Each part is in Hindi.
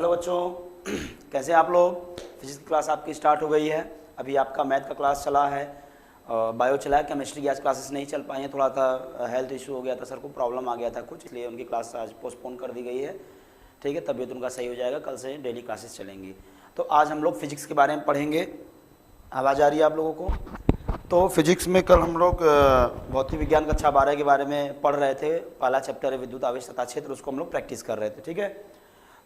हेलो बच्चों, कैसे हैं आप लोग। फिजिक्स की क्लास आपकी स्टार्ट हो गई है। अभी आपका मैथ का क्लास चला है, बायो चला है। केमिस्ट्री की आज क्लासेस नहीं चल पाई हैं, थोड़ा सा हेल्थ इशू हो गया था, सर को प्रॉब्लम आ गया था कुछ, इसलिए उनकी क्लास आज पोस्टपोन कर दी गई है। ठीक है, तबीयत उनका सही हो जाएगा, कल से डेली क्लासेस चलेंगी। तो आज हम लोग फिजिक्स के बारे में पढ़ेंगे। आवाज़ आ रही है आप लोगों को। तो फिजिक्स में कल हम लोग भौतिक विज्ञान कक्षा 12 के बारे में पढ़ रहे थे। पहला चैप्टर है विद्युत आवेश तथा क्षेत्र, उसको हम लोग प्रैक्टिस कर रहे थे। ठीक है,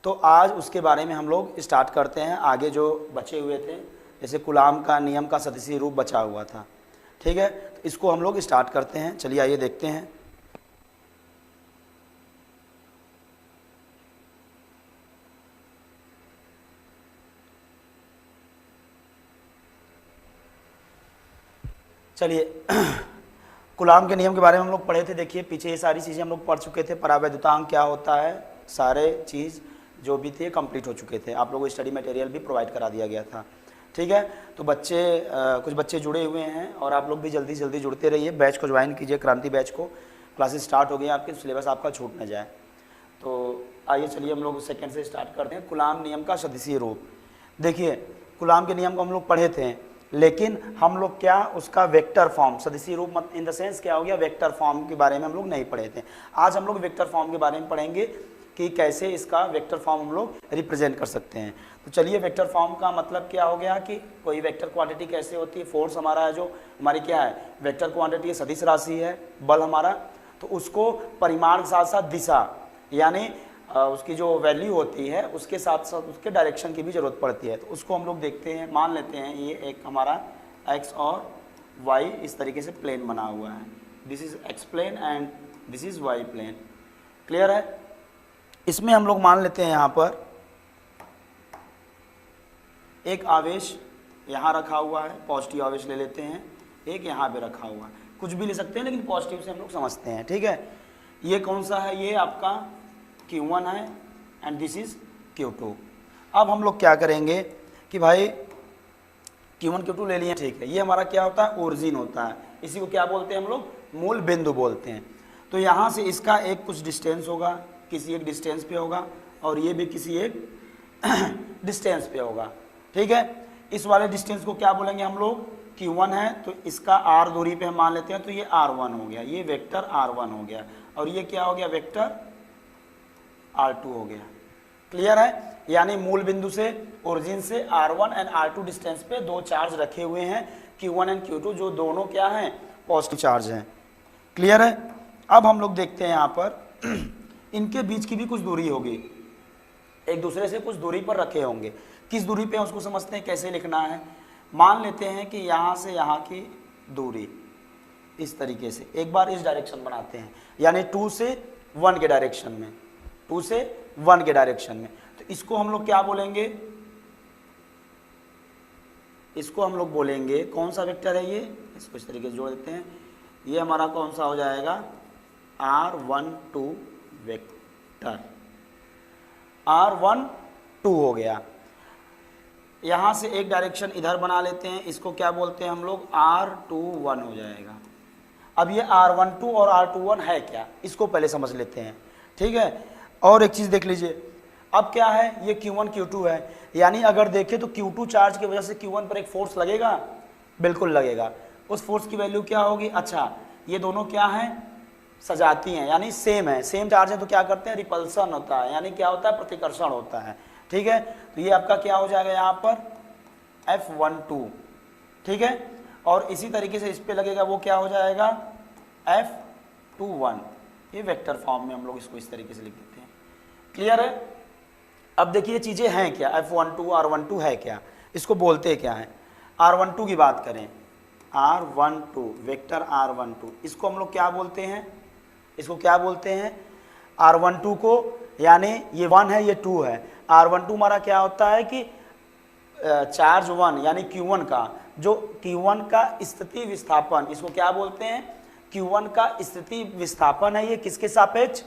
तो आज उसके बारे में हम लोग स्टार्ट करते हैं। आगे जो बचे हुए थे, जैसे कूलाम का नियम का सदिशीय रूप बचा हुआ था। ठीक है, तो इसको हम लोग स्टार्ट करते हैं। चलिए आइए देखते हैं। चलिए कूलाम के नियम के बारे में हम लोग पढ़े थे। देखिए पीछे ये सारी चीज़ें हम लोग पढ़ चुके थे। परावैद्युतांक क्या होता है, सारे चीज़ जो भी थे कंप्लीट हो चुके थे। आप लोगों को स्टडी मटेरियल भी प्रोवाइड करा दिया गया था। ठीक है, तो कुछ बच्चे जुड़े हुए हैं और आप लोग भी जल्दी जल्दी जुड़ते रहिए। बैच को ज्वाइन कीजिए, क्रांति बैच को। क्लासेस स्टार्ट हो गई आपके, सिलेबस आपका छूट न जाए। तो आइए चलिए हम लोग सेकंड से स्टार्ट करते हैं। कूलाम नियम का सदिशीय रूप। देखिए कूलाम के नियम को हम लोग पढ़े थे, लेकिन हम लोग क्या उसका वेक्टर फॉर्म, सदिशीय रूप इन द सेंस क्या हो गया, वेक्टर फॉर्म के बारे में हम लोग नहीं पढ़े थे। आज हम लोग वेक्टर फॉर्म के बारे में पढ़ेंगे कि कैसे इसका वेक्टर फॉर्म हम लोग रिप्रेजेंट कर सकते हैं। तो चलिए, वेक्टर फॉर्म का मतलब क्या हो गया कि कोई वेक्टर क्वांटिटी कैसे होती है। फोर्स हमारा है, जो हमारी क्या है वेक्टर क्वांटिटी है, सदिश राशि है, बल हमारा, तो उसको परिमाण के साथ साथ दिशा यानी उसकी जो वैल्यू होती है उसके साथ साथ उसके डायरेक्शन की भी जरूरत पड़ती है। तो उसको हम लोग देखते हैं। मान लेते हैं ये एक हमारा एक्स और वाई इस तरीके से प्लेन बना हुआ है। This is X plane and this is Y plane. Clear है। इसमें हम लोग मान लेते हैं यहाँ पर एक आवेश यहाँ रखा हुआ है, पॉजिटिव आवेश ले लेते हैं। एक यहाँ पे रखा हुआ है, कुछ भी ले सकते हैं लेकिन पॉजिटिव से हम लोग समझते हैं। ठीक है, ये कौन सा है, ये आपका Q1 है एंड दिस इज Q2। अब हम लोग क्या करेंगे कि भाई Q1 Q2 ले लिए, ठीक है। ये हमारा क्या होता है, ओरिजिन होता है। इसी को क्या बोलते हैं हम लोग, मूल बिंदु बोलते हैं। तो यहाँ से इसका एक कुछ डिस्टेंस होगा, किसी एक डिस्टेंस पे होगा, और ये भी किसी एक डिस्टेंस पे होगा। ठीक है, इस वाले डिस्टेंस को क्या बोलेंगे हम लोग, Q1 है, तो इसका R दूरी पे हम मान लेते हैं, तो ये R1 हो गया, ये वेक्टर R1 हो गया, और ये क्या हो गया, वेक्टर R2 हो गया। क्लियर है। यानी मूल बिंदु से, ओरिजिन से R1 एंड R2 डिस्टेंस पे दो चार्ज रखे हुए हैं, Q1 एंड Q2, जो दोनों क्या हैं, पॉजिटिव चार्ज हैं। क्लियर है। अब हम लोग देखते हैं यहाँ पर इनके बीच की भी कुछ दूरी होगी, एक दूसरे से कुछ दूरी पर रखे होंगे। किस दूरी पे उसको समझते हैं, कैसे लिखना है। मान लेते हैं कि यहाँ से यहाँ की दूरी इस तरीके से, एक बार इस डायरेक्शन बनाते हैं, यानी 2 से 1 के डायरेक्शन में, 2 से 1 के डायरेक्शन में। तो इसको हम लोग क्या बोलेंगे, इसको हम लोग बोलेंगे, कौन सा वेक्टर है ये, इसको इस तरीके से जोड़ देते हैं। ये हमारा कौन सा हो जाएगा, R12 वेक्टर, R12 हो गया। यहां से एक डायरेक्शन इधर बना लेते हैं, इसको क्या बोलते हैं हम लोग, R21 हो जाएगा। अब ये R12 और R21 है क्या, इसको पहले समझ लेते हैं। ठीक है, और एक चीज देख लीजिए, अब क्या है, ये Q1 Q2 है, यानी अगर देखें तो Q2 चार्ज की वजह से Q1 पर एक फोर्स लगेगा, बिल्कुल लगेगा। उस फोर्स की वैल्यू क्या होगी, अच्छा ये दोनों क्या है, सजाती हैं, यानी सेम है, सेम चार्ज है, तो क्या करते हैं, रिपल्सन होता है, यानी क्या होता है, प्रतिकर्षण होता है। ठीक है, तो ये आपका क्या हो जाएगा यहाँ पर F12। ठीक है, और इसी तरीके से इस पे लगेगा, वो क्या हो जाएगा F21। ये वेक्टर फॉर्म में हम लोग इसको इस तरीके से लिख देते हैं। क्लियर है। अब देखिए चीजें हैं क्या, F12 R12 है क्या, इसको बोलते क्या है। R12 की बात करें, R12 वेक्टर R12, इसको हम लोग क्या बोलते हैं, इसको क्या बोलते हैं, R12 को, यानी ये 1 है, ये 2 है। R12 हमारा क्या होता है कि चार्ज 1 यानी Q1 का, जो Q1 का स्थिति विस्थापन, इसको क्या बोलते हैं, Q1 का स्थिति विस्थापन है। ये किसके सापेक्ष,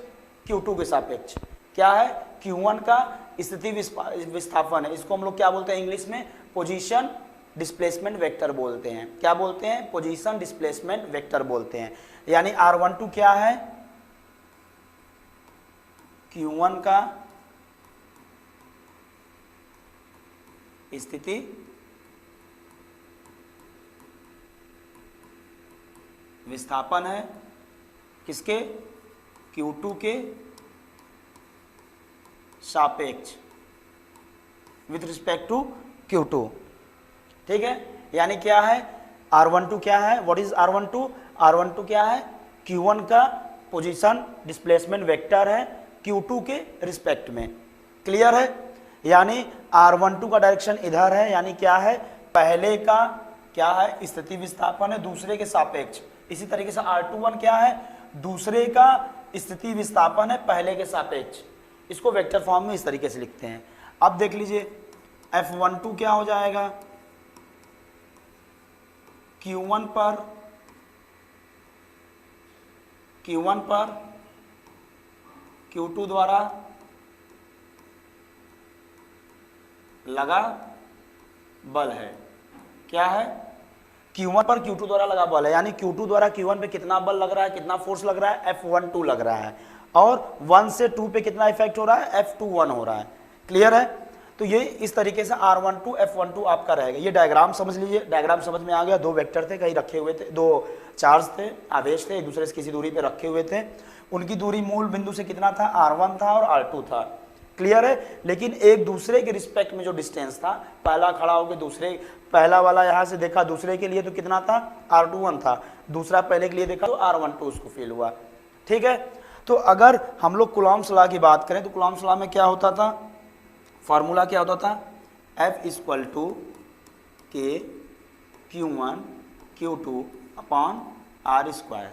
Q2 के सापेक्ष। क्या है, Q1 का स्थिति विस्थापन है। इसको हम लोग क्या बोलते हैं इंग्लिश में, पोजीशन डिस्प्लेसमेंट वेक्टर बोलते हैं। क्या बोलते हैं, पोजीशन डिस्प्लेसमेंट वेक्टर बोलते हैं। यानी R12 क्या है, Q1 का स्थिति विस्थापन है किसके, Q2 के सापेक्ष विथ रिस्पेक्ट टू Q2। ठीक है, यानी क्या है R12 क्या है, व्हाट इज R12? R12 क्या है, Q1 का पोजीशन डिस्प्लेसमेंट वेक्टर है Q2 के रिस्पेक्ट में। क्लियर है, यानी R12 का डायरेक्शन इधर है, यानी क्या है, पहले का क्या है स्थिति विस्थापन है दूसरे के सापेक्ष। इसी तरीके से R21 क्या है, दूसरे का स्थिति विस्थापन है पहले के सापेक्ष। इसको वेक्टर फॉर्म में इस तरीके से लिखते हैं। अब देख लीजिए F12 क्या हो जाएगा, Q1 पर Q2 द्वारा लगा बल है। क्या है, Q1 पर Q2 द्वारा लगा बल है, यानी Q2 द्वारा Q1 पे कितना बल लग रहा है, कितना फोर्स लग रहा है, F12 लग रहा है। और 1 से 2 पे कितना इफेक्ट हो रहा है, F21 हो रहा है। क्लियर है, तो ये इस तरीके से R12 F12 आपका रहेगा। ये डायग्राम समझ लीजिए, डायग्राम समझ में आ गया। दो वेक्टर थे कहीं रखे हुए थे, दो चार्ज थे, आवेश थे, एक दूसरे से किसी दूरी पे रखे हुए थे। उनकी दूरी मूल बिंदु से कितना था, R1 था और R2 था। क्लियर है, लेकिन एक दूसरे के रिस्पेक्ट में जो डिस्टेंस था, पहला खड़ा होकर दूसरे, पहला वाला यहाँ से देखा दूसरे के लिए तो कितना था, R21 था, दूसरा पहले के लिए देखा तो R12 उसको फील हुआ। ठीक है, तो अगर हम लोग कूलॉम्स लॉ की बात करें तो कूलॉम्स लॉ में क्या होता था, फार्मूला क्या होता था, F = K Q1 Q2 upon R²,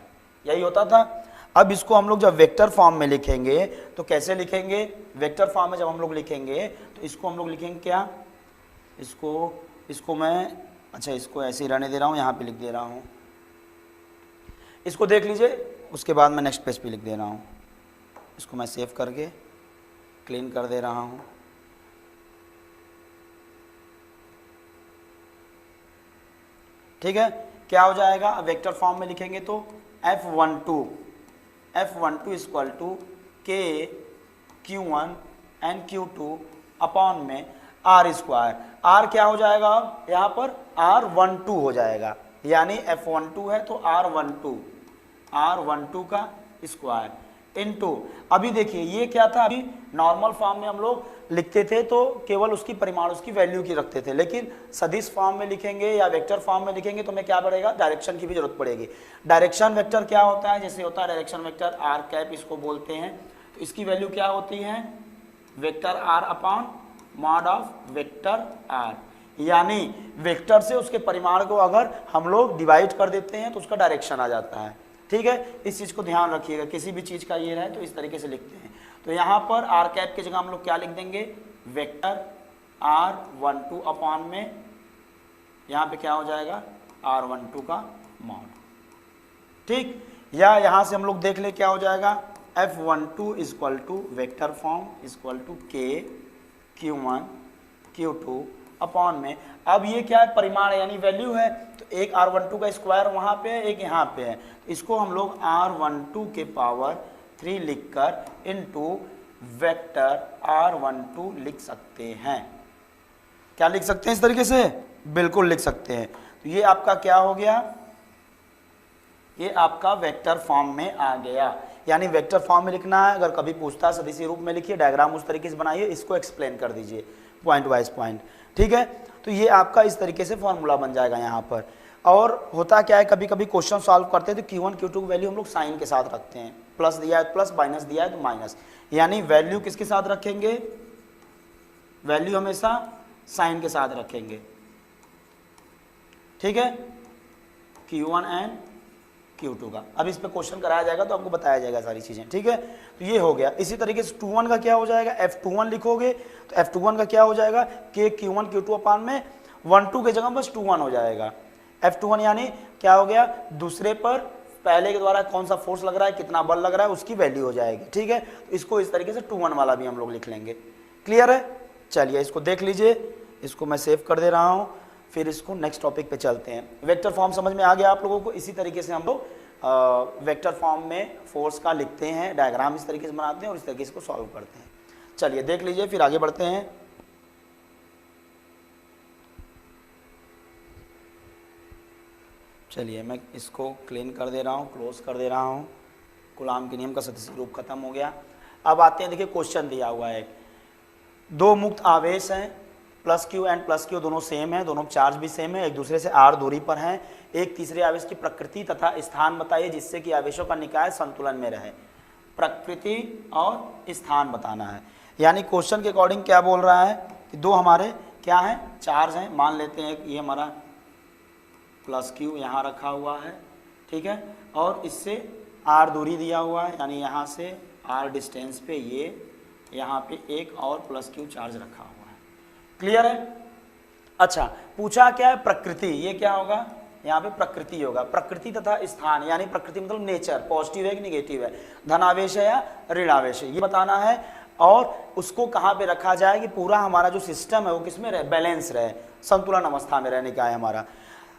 यही होता था। अब इसको हम लोग जब वेक्टर फॉर्म में लिखेंगे तो कैसे लिखेंगे, वेक्टर फॉर्म में जब हम लोग लिखेंगे तो इसको हम लोग लिखेंगे क्या, इसको मैं अच्छा इसको ऐसे ही रहने दे रहा हूँ, यहाँ पे लिख दे रहा हूँ, इसको देख लीजिए, उसके बाद मैं नेक्स्ट पेज पे लिख दे रहा हूँ। इसको मैं सेव करके क्लीन कर दे रहा हूँ। ठीक है, क्या हो जाएगा, वेक्टर फॉर्म में लिखेंगे तो F12 = K Q1 and Q2 upon में R²। R क्या हो जाएगा, यहाँ पर R12 हो जाएगा, यानी F12 है तो R12 का स्क्वायर इनटू, अभी देखिए ये क्या था, अभी नॉर्मल फॉर्म में हम लोग लिखते थे तो केवल उसकी परिमाण, उसकी वैल्यू की रखते थे, लेकिन सदिश फॉर्म में लिखेंगे या वेक्टर फॉर्म में लिखेंगे तो हमें क्या पड़ेगा, डायरेक्शन की भी जरूरत पड़ेगी। डायरेक्शन वेक्टर क्या होता है, जैसे होता है डायरेक्शन वेक्टर R इसको बोलते हैं, तो इसकी वैल्यू क्या होती है, vector R upon mod of vector R, यानी वेक्टर से उसके परिमाण को अगर हम लोग डिवाइड कर देते हैं तो उसका डायरेक्शन आ जाता है। ठीक है, इस चीज़ को ध्यान रखिएगा, किसी भी चीज़ का ये रहे तो इस तरीके से लिखते हैं। तो यहाँ पर R की जगह हम लोग क्या लिख देंगे, वेक्टर R12 अपॉन में यहाँ पे क्या हो जाएगा, R12 का मॉड। ठीक, या यहाँ से हम लोग देख ले क्या हो जाएगा, F12 = vector form = K Q1 Q2 upon में, अब ये क्या है, परिमाण यानी वैल्यू है, तो एक R12 का स्क्वायर वहाँ पे है, एक यहाँ पे है, तो इसको हम लोग R12 के पावर 3 लिखकर इनटू वेक्टर R12 लिख सकते हैं। क्या लिख सकते हैं, इस तरीके से बिल्कुल लिख सकते हैं। तो ये आपका क्या हो गया, ये आपका वेक्टर फॉर्म में आ गया, यानी वेक्टर फॉर्म में लिखना है। अगर कभी पूछता है सदिशी रूप में लिखिए, डायग्राम उस तरीके से बनाइए, इसको एक्सप्लेन कर दीजिए पॉइंट वाइज पॉइंट। ठीक है, तो ये आपका इस तरीके से फॉर्मूला बन जाएगा यहाँ पर। और होता क्या है, कभी कभी क्वेश्चन सॉल्व करते हैं तो Q1 Q2 की वैल्यू हम लोग साइन के साथ रखते हैं, प्लस दिया है प्लस, माइनस दिया है तो माइनस, यानी वैल्यू किसके साथ रखेंगे, वैल्यू हमेशा साइन के साथ रखेंगे। ठीक है, Q1 एंड Q2 का, अब इस पे क्वेश्चन कराया जाएगा तो आपको बताया जाएगा सारी चीजें। ठीक है, तो ये हो गया। इसी तरीके से 21 का क्या हो जाएगा, F21 लिखोगे तो F21 का क्या हो जाएगा, K Q1 Q2 अपान में 1-2 के जगह बस 21 हो जाएगा। F21 यानी क्या हो गया, दूसरे पर पहले के द्वारा कौन सा फोर्स लग रहा है, कितना बल लग रहा है, उसकी वैल्यू हो जाएगी। ठीक है, तो इसको इस तरीके से 21 वाला भी हम लोग लिख लेंगे। क्लियर है, चलिए इसको देख लीजिए, इसको मैं सेव कर दे रहा हूँ, फिर इसको नेक्स्ट टॉपिक पे चलते हैं। वेक्टर फॉर्म समझ में आ गया आप लोगों को। इसी तरीके से हम लोग वेक्टर फॉर्म में फोर्स का लिखते हैं, डायग्राम इस तरीके से बनाते हैं और इस तरीके से इसको सॉल्व करते हैं। चलिए देख लीजिए, फिर आगे बढ़ते हैं। चलिए मैं इसको क्लीन कर दे रहा हूँ, क्लोज कर दे रहा हूँ। कूलॉम के नियम का सदस्य रूप खत्म हो गया। अब आते हैं, देखिए क्वेश्चन दिया हुआ है, दो मुक्त आवेश हैं, plus Q and plus Q दोनों सेम है, दोनों चार्ज भी सेम है, एक दूसरे से r दूरी पर हैं। एक तीसरे आवेश की प्रकृति तथा स्थान बताइए जिससे कि आवेशों का निकाय संतुलन में रहे। प्रकृति और स्थान बताना है। यानी क्वेश्चन के अकॉर्डिंग क्या बोल रहा है कि दो हमारे क्या हैं, चार्ज हैं। मान लेते हैं कि ये हमारा प्लस क्यू यहाँ रखा हुआ है, ठीक है, और इससे r दूरी दिया हुआ है, यानी यहाँ से r डिस्टेंस पे ये यहाँ पे एक और प्लस क्यू चार्ज रखा हुआ है। क्लियर है? अच्छा, पूछा क्या है, प्रकृति। ये क्या होगा, यहाँ पे प्रकृति होगा। प्रकृति तथा स्थान, यानी प्रकृति मतलब नेचर, पॉजिटिव है कि निगेटिव है, धनावेश है या ऋणावेश है, ये बताना है। और उसको कहाँ पे रखा जाए कि पूरा हमारा जो सिस्टम है वो किस में रहे, बैलेंस रहे, संतुलन अवस्था में रहने का है हमारा।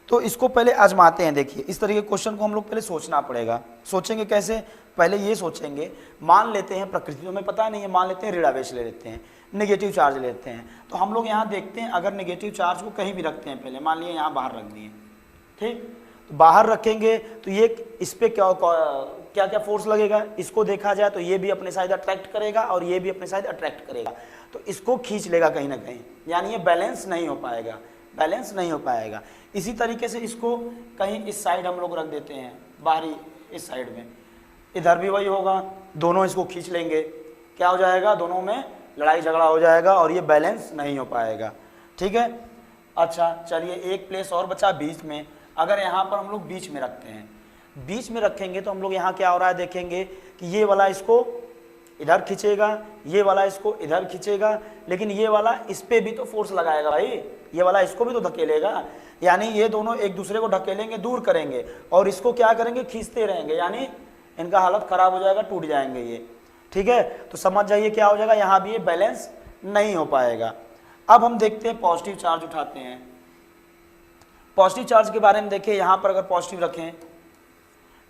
तो इसको पहले आजमाते हैं। देखिए इस तरीके के क्वेश्चन को हम लोग पहले सोचना पड़ेगा। सोचेंगे कैसे, पहले ये सोचेंगे, मान लेते हैं प्रकृति, हमें पता नहीं है, मान लेते हैं ऋणावेश ले लेते हैं, नेगेटिव चार्ज लेते हैं। तो हम लोग यहाँ देखते हैं, अगर नेगेटिव चार्ज को कहीं भी रखते हैं, पहले मान लिए यहाँ बाहर रख दिए, ठीक, तो बाहर रखेंगे तो ये इस पर क्या क्या फोर्स लगेगा, इसको देखा जाए तो ये भी अपने साइड अट्रैक्ट करेगा और ये भी अपने साइड अट्रैक्ट करेगा, तो इसको खींच लेगा कहीं ना कहीं, यानी ये बैलेंस नहीं हो पाएगा, बैलेंस नहीं हो पाएगा। इसी तरीके से इसको कहीं इस साइड हम लोग रख देते हैं, बाहरी इस साइड में, इधर भी वही होगा, दोनों इसको खींच लेंगे, क्या हो जाएगा, दोनों में लड़ाई झगड़ा हो जाएगा और ये बैलेंस नहीं हो पाएगा, ठीक है। अच्छा चलिए, एक प्लेस और बचा बीच में। अगर यहाँ पर हम लोग बीच में रखते हैं, बीच में रखेंगे तो हम लोग यहाँ क्या हो रहा है देखेंगे कि ये वाला इसको इधर खींचेगा, ये वाला इसको इधर खींचेगा, लेकिन ये वाला इस पे भी तो फोर्स लगाएगा भाई, ये वाला इसको भी तो धकेलेगा, यानी ये दोनों एक दूसरे को ढकेलेंगे, दूर करेंगे और इसको क्या करेंगे, खींचते रहेंगे, यानी इनका हालत खराब हो जाएगा, टूट जाएंगे ये, ठीक है। तो समझ जाइए क्या हो जाएगा, यहाँ भी ये बैलेंस नहीं हो पाएगा। अब हम देखते हैं पॉजिटिव चार्ज उठाते हैं। पॉजिटिव चार्ज के बारे में देखें, यहाँ पर अगर पॉजिटिव रखें,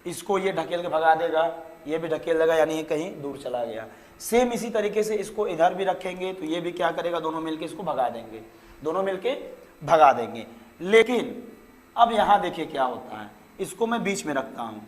इसको ये ढकेल के भगा देगा, ये भी ढकेल देगा, यानी ये कहीं दूर चला गया। सेम इसी तरीके से इसको इधर भी रखेंगे तो ये भी क्या करेगा, दोनों मिलके इसको भगा देंगे, दोनों मिलके भगा देंगे। लेकिन अब यहाँ देखिए क्या होता है, इसको मैं बीच में रखता हूँ,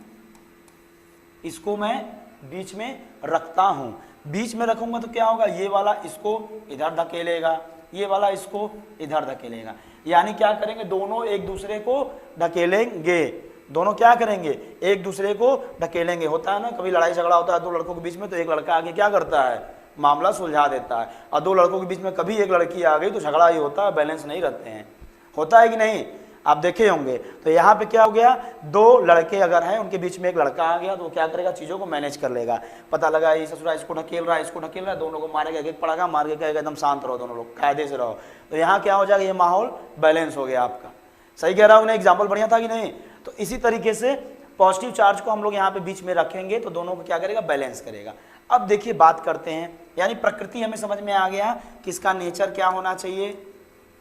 इसको मैं बीच में रखता हूँ, बीच में रखूंगा तो क्या होगा, ये वाला इसको इधर धकेलेगा, ये वाला इसको इधर धकेलेगा, यानी क्या करेंगे, दोनों एक दूसरे को धकेलेंगे, दोनों क्या करेंगे, एक दूसरे को ढकेलेंगे। होता है ना, कभी लड़ाई झगड़ा होता है दो लड़कों के बीच में, तो एक लड़का आगे क्या करता है, मामला सुलझा देता है, और दो लड़कों के बीच में कभी एक लड़की आ गई तो झगड़ा ही होता है, बैलेंस नहीं रहते हैं, होता है कि नहीं, आप देखे होंगे। तो यहाँ पे क्या हो गया, दो लड़के अगर हैं, उनके बीच में एक लड़का आ गया तो वो क्या करेगा, चीज़ों को मैनेज कर लेगा। पता लगा ये ससुरा इसको ढकेल रहा है, इसको ढकेल रहा है, दोनों को मारेगा, एक पड़ागा मार के कहेगा एकदम शांत रहो, दोनों लोग कायदे से रहो, तो यहाँ क्या हो जाएगा, ये माहौल बैलेंस हो गया आपका। सही कह रहा हूँ ना, एग्जाम्पल बढ़िया था कि नहीं। तो इसी तरीके से पॉजिटिव चार्ज को हम लोग यहाँ पे बीच में रखेंगे तो दोनों को क्या करेगा, बैलेंस करेगा। अब देखिए बात करते हैं, यानी प्रकृति हमें समझ में आ गया कि इसका नेचर क्या होना चाहिए,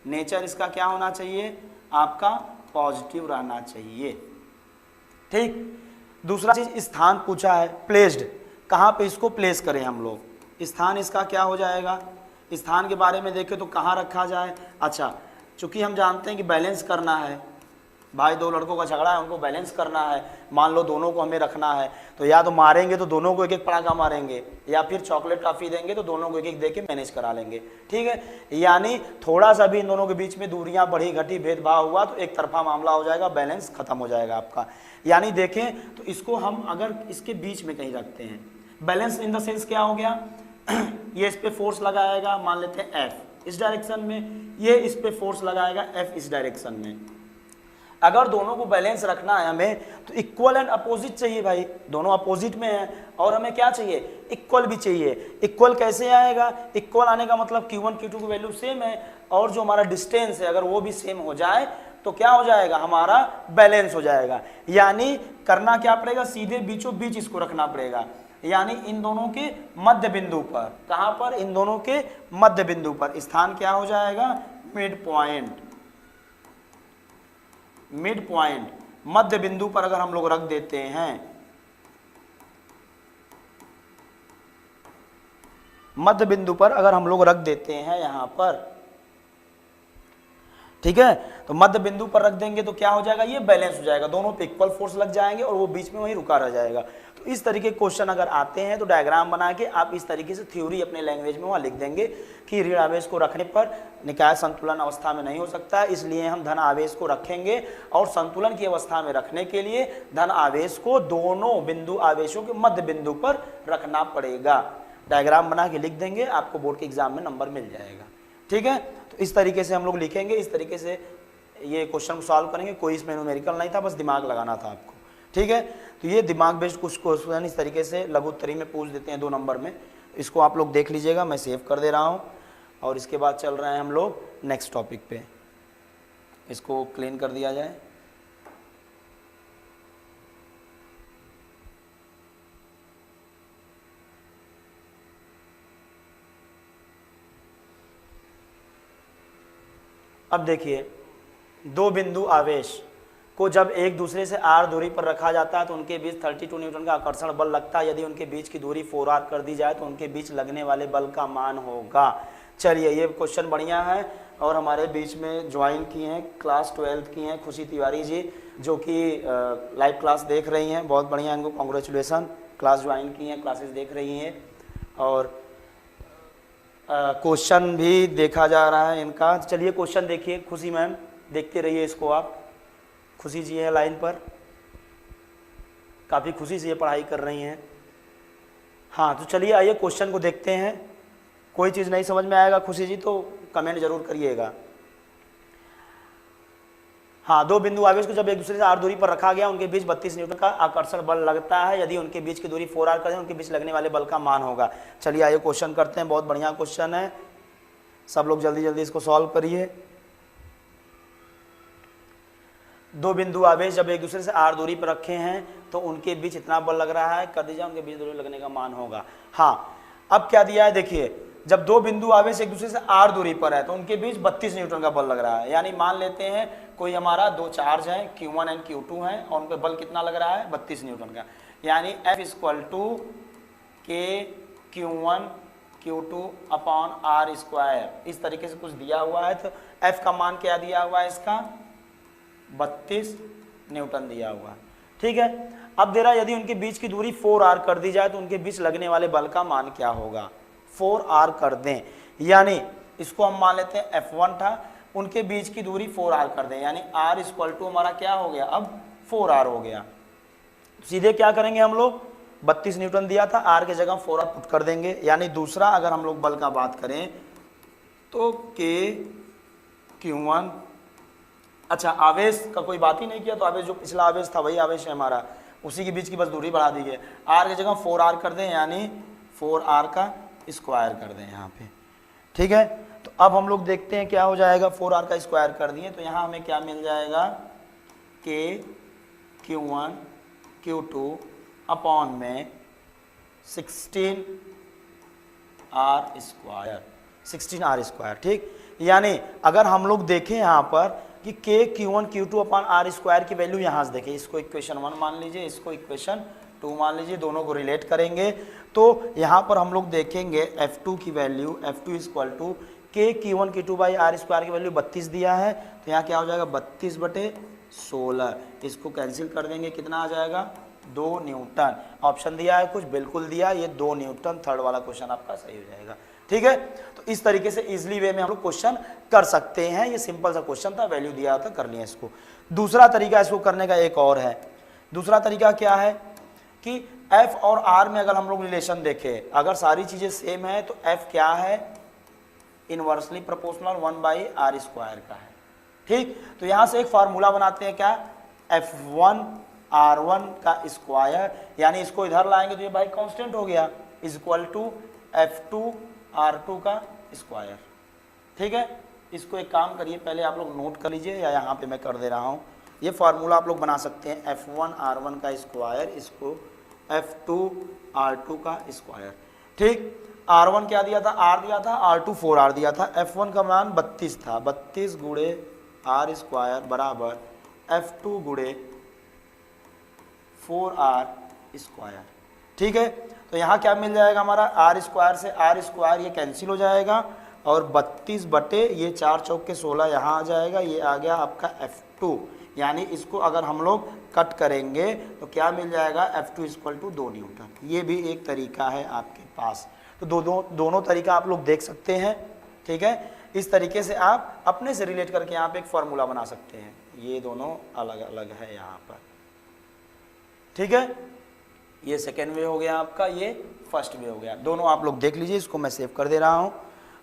नेचर इसका क्या होना चाहिए, आपका पॉजिटिव रहना चाहिए, ठीक। दूसरा चीज स्थान पूछा है, प्लेस्ड, कहाँ पे इसको प्लेस करें हम लोग, स्थान इसका क्या हो जाएगा। स्थान के बारे में देखें तो कहाँ रखा जाए। अच्छा, चूंकि हम जानते हैं कि बैलेंस करना है, भाई दो लड़कों का झगड़ा है, उनको बैलेंस करना है, मान लो दोनों को हमें रखना है, तो या तो मारेंगे तो दोनों को एक एक पड़ाका मारेंगे, या फिर चॉकलेट टॉफी देंगे तो दोनों को एक एक दे के मैनेज करा लेंगे, ठीक है। यानी थोड़ा सा भी इन दोनों के बीच में दूरियां बढ़ी घटी भेदभाव हुआ तो एक तरफा मामला हो जाएगा, बैलेंस खत्म हो जाएगा आपका। यानी देखें तो इसको हम अगर इसके बीच में कहीं रखते हैं, बैलेंस इन द सेंस क्या हो गया, ये इस पे फोर्स लगाएगा, मान लेते हैं एफ इस डायरेक्शन में, ये इस पे फोर्स लगाएगा एफ इस डायरेक्शन में। अगर दोनों को बैलेंस रखना है हमें तो इक्वल एंड अपोजिट चाहिए भाई, दोनों अपोजिट में हैं, और हमें क्या चाहिए, इक्वल भी चाहिए। इक्वल कैसे आएगा, इक्वल आने का मतलब Q1 Q2 की वैल्यू सेम है, और जो हमारा डिस्टेंस है अगर वो भी सेम हो जाए तो क्या हो जाएगा, हमारा बैलेंस हो जाएगा। यानी करना क्या पड़ेगा, सीधे बीचों बीच इसको रखना पड़ेगा, यानी इन दोनों के मध्य बिंदु पर, कहां पर, इन दोनों के मध्य बिंदु पर स्थान क्या हो जाएगा, मिड पॉइंट, मिड पॉइंट, मध्य बिंदु पर अगर हम लोग रख देते हैं, मध्य बिंदु पर अगर हम लोग रख देते हैं यहां पर, ठीक है। तो मध्य बिंदु पर रख देंगे तो क्या हो जाएगा, ये बैलेंस हो जाएगा, दोनों पे इक्वल फोर्स लग जाएंगे और वो बीच में वहीं रुका रह जाएगा। तो इस तरीके के क्वेश्चन अगर आते हैं तो डायग्राम बना के आप इस तरीके से थ्योरी अपने लैंग्वेज में वहाँ लिख देंगे कि ऋण आवेश को रखने पर निकाय संतुलन अवस्था में नहीं हो सकता, इसलिए हम धन आवेश को रखेंगे और संतुलन की अवस्था में रखने के लिए धन आवेश को दोनों बिंदु आवेशों के मध्य बिंदु पर रखना पड़ेगा। डायग्राम बना के लिख देंगे, आपको बोर्ड के एग्जाम में नंबर मिल जाएगा। ठीक है, तो इस तरीके से हम लोग लिखेंगे, इस तरीके से ये क्वेश्चन को सॉल्व करेंगे। कोई इसमें न्यूमेरिकल नहीं था, बस दिमाग लगाना था आपको। ठीक है, तो ये दिमाग बेस्ड कुछ क्वेश्चन इस तरीके से लघु उत्तरी में पूछ देते हैं 2 नंबर में। इसको आप लोग देख लीजिएगा, मैं सेव कर दे रहा हूँ। और इसके बाद चल रहे हैं हम लोग नेक्स्ट टॉपिक पे। इसको क्लीन कर दिया जाए। अब देखिए, 2 बिंदु आवेश को जब एक दूसरे से r दूरी पर रखा जाता है तो उनके बीच 32 न्यूटन का आकर्षण बल लगता है। यदि उनके बीच की दूरी 4r कर दी जाए तो उनके बीच लगने वाले बल का मान होगा। चलिए, ये क्वेश्चन बढ़िया है और हमारे बीच में ज्वाइन किए हैं, क्लास 12th की हैं खुशी तिवारी जी, जो कि लाइव क्लास देख रही हैं। बहुत बढ़िया, इनको कॉन्ग्रेचुलेसन, क्लास ज्वाइन की हैं, क्लासेस देख रही हैं और क्वेश्चन भी देखा जा रहा है इनका। चलिए क्वेश्चन देखिए, खुशी मैम देखते रहिए इसको आप। खुशी जी है लाइन पर, काफ़ी खुशी से ये पढ़ाई कर रही हैं। हाँ, तो चलिए आइए क्वेश्चन को देखते हैं। कोई चीज़ नहीं समझ में आएगा खुशी जी तो कमेंट जरूर करिएगा। हाँ, 2 बिंदु आवेश को जब एक दूसरे से r दूरी पर रखा गया उनके बीच 32 न्यूटन का आकर्षण बल लगता है। यदि उनके बीच की दूरी 4r कर दें उनके बीच लगने वाले बल का मान होगा। चलिए आइए क्वेश्चन करते हैं, बहुत बढ़िया क्वेश्चन है, सब लोग जल्दी जल्दी इसको सॉल्व करिए। 2 बिंदु आवेश जब एक दूसरे से r दूरी पर रखे हैं तो उनके बीच इतना बल लग रहा है, कर दीजिए, उनके बीच दूरी लगने का मान होगा। हाँ, अब क्या दिया है देखिए, जब 2 बिंदु आवेश एक दूसरे से r दूरी पर है तो उनके बीच 32 न्यूटन का बल लग रहा है। यानी मान लेते हैं कोई हमारा 2 चार्ज हैं, Q1 एंड Q2 हैं और उन पर बल कितना लग रहा है, 32 न्यूटन का। यानी F = K Q1 Q2 upon r²। इस तरीके से कुछ दिया हुआ है, तो F का मान क्या दिया हुआ है, इसका 32 न्यूटन दिया हुआ है। ठीक है, अब दे रहा है यदि उनके बीच की दूरी 4r कर दी जाए तो उनके बीच लगने वाले बल का मान क्या होगा। 4r कर दें, यानी इसको हम मान लेते हैं F1 था, उनके बीच की दूरी 4r कर दें, यानी r = हमारा क्या हो गया, अब 4r हो गया। सीधे क्या करेंगे हम लोग, 32 न्यूटन दिया था, r की जगह 4r पुट कर देंगे। यानी दूसरा अगर हम लोग बल का बात करें तो K Q1, अच्छा आवेश का कोई बात ही नहीं किया, तो आवेश जो पिछला आवेश था वही आवेश है हमारा, उसी के बीच की बस दूरी बढ़ा दी है। r की जगह 4r कर दें, यानी 4r का स्क्वायर कर दें यहाँ पे। ठीक है, तो अब हम लोग देखते हैं क्या हो जाएगा। 4r का स्क्वायर कर दिए तो यहाँ हमें क्या मिल जाएगा, K Q1 Q2 अपॉन में 16r²। ठीक, यानी अगर हम लोग देखें यहाँ पर कि K Q1 Q2 upon r² की वैल्यू यहाँ से देखें, इसको इक्वेशन 1 मान लीजिए, इसको इक्वेशन 2 मान लीजिए, दोनों को रिलेट करेंगे तो यहाँ पर हम लोग देखेंगे F2 की value, F2 = K Q1 Q2 by r² की वैल्यू 32 दिया है, तो यहाँ क्या हो जाएगा 32/16। इसको कैंसिल कर देंगे, कितना आ जाएगा, 2 न्यूटन। ऑप्शन दिया है कुछ, बिल्कुल दिया, ये 2 न्यूटन, थर्ड वाला क्वेश्चन आपका सही हो जाएगा। ठीक है, तो इस तरीके से इजीली वे में हम लोग क्वेश्चन कर सकते हैं। ये सिंपल सा क्वेश्चन था, वैल्यू दिया था, कर लिया इसको। दूसरा तरीका इसको करने का एक और है। दूसरा तरीका क्या है कि F और R में अगर हम लोग रिलेशन देखें, अगर सारी चीजें सेम है तो F क्या है, इनवर्सली प्रोपोर्शनल 1/r² का है। ठीक, तो यहां से एक फार्मूला बनाते हैं, क्या, F1 R1 का स्क्वायर, यानी इसको इधर लाएंगे तो ये भाई कांस्टेंट हो गया, = F2 R2 का स्क्वायर। ठीक है, इसको एक काम करिए, पहले आप लोग नोट कर लीजिए या यहाँ पे मैं कर दे रहा हूँ। ये फार्मूला आप लोग बना सकते हैं, F1 R1 का स्क्वायर, इसको F2 R2 का स्क्वायर। ठीक, R1 क्या दिया था, R दिया था, R2 4R दिया था। F1 का मान 32 था, 32 गुणे r² बराबर F2 गुणे 4r²। ठीक है, तो यहाँ क्या मिल जाएगा हमारा, r² से r² ये कैंसिल हो जाएगा और 32 बटे ये 4 चौक के 16 यहाँ आ जाएगा, ये आ गया आपका F2। यानी इसको अगर हम लोग कट करेंगे तो क्या मिल जाएगा, F2 इक्वल टू 2 न्यूटन। ये भी एक तरीका है आपके पास। तो दोनों तरीका आप लोग देख सकते हैं, ठीक है। इस तरीके से आप अपने से रिलेट करके यहाँ पे एक फॉर्मूला बना सकते हैं। ये दोनों अलग अलग है यहाँ पर, ठीक है। ये सेकेंड वे हो गया आपका, ये फर्स्ट वे हो गया। दोनों आप लोग देख लीजिए, इसको मैं सेव कर दे रहा हूँ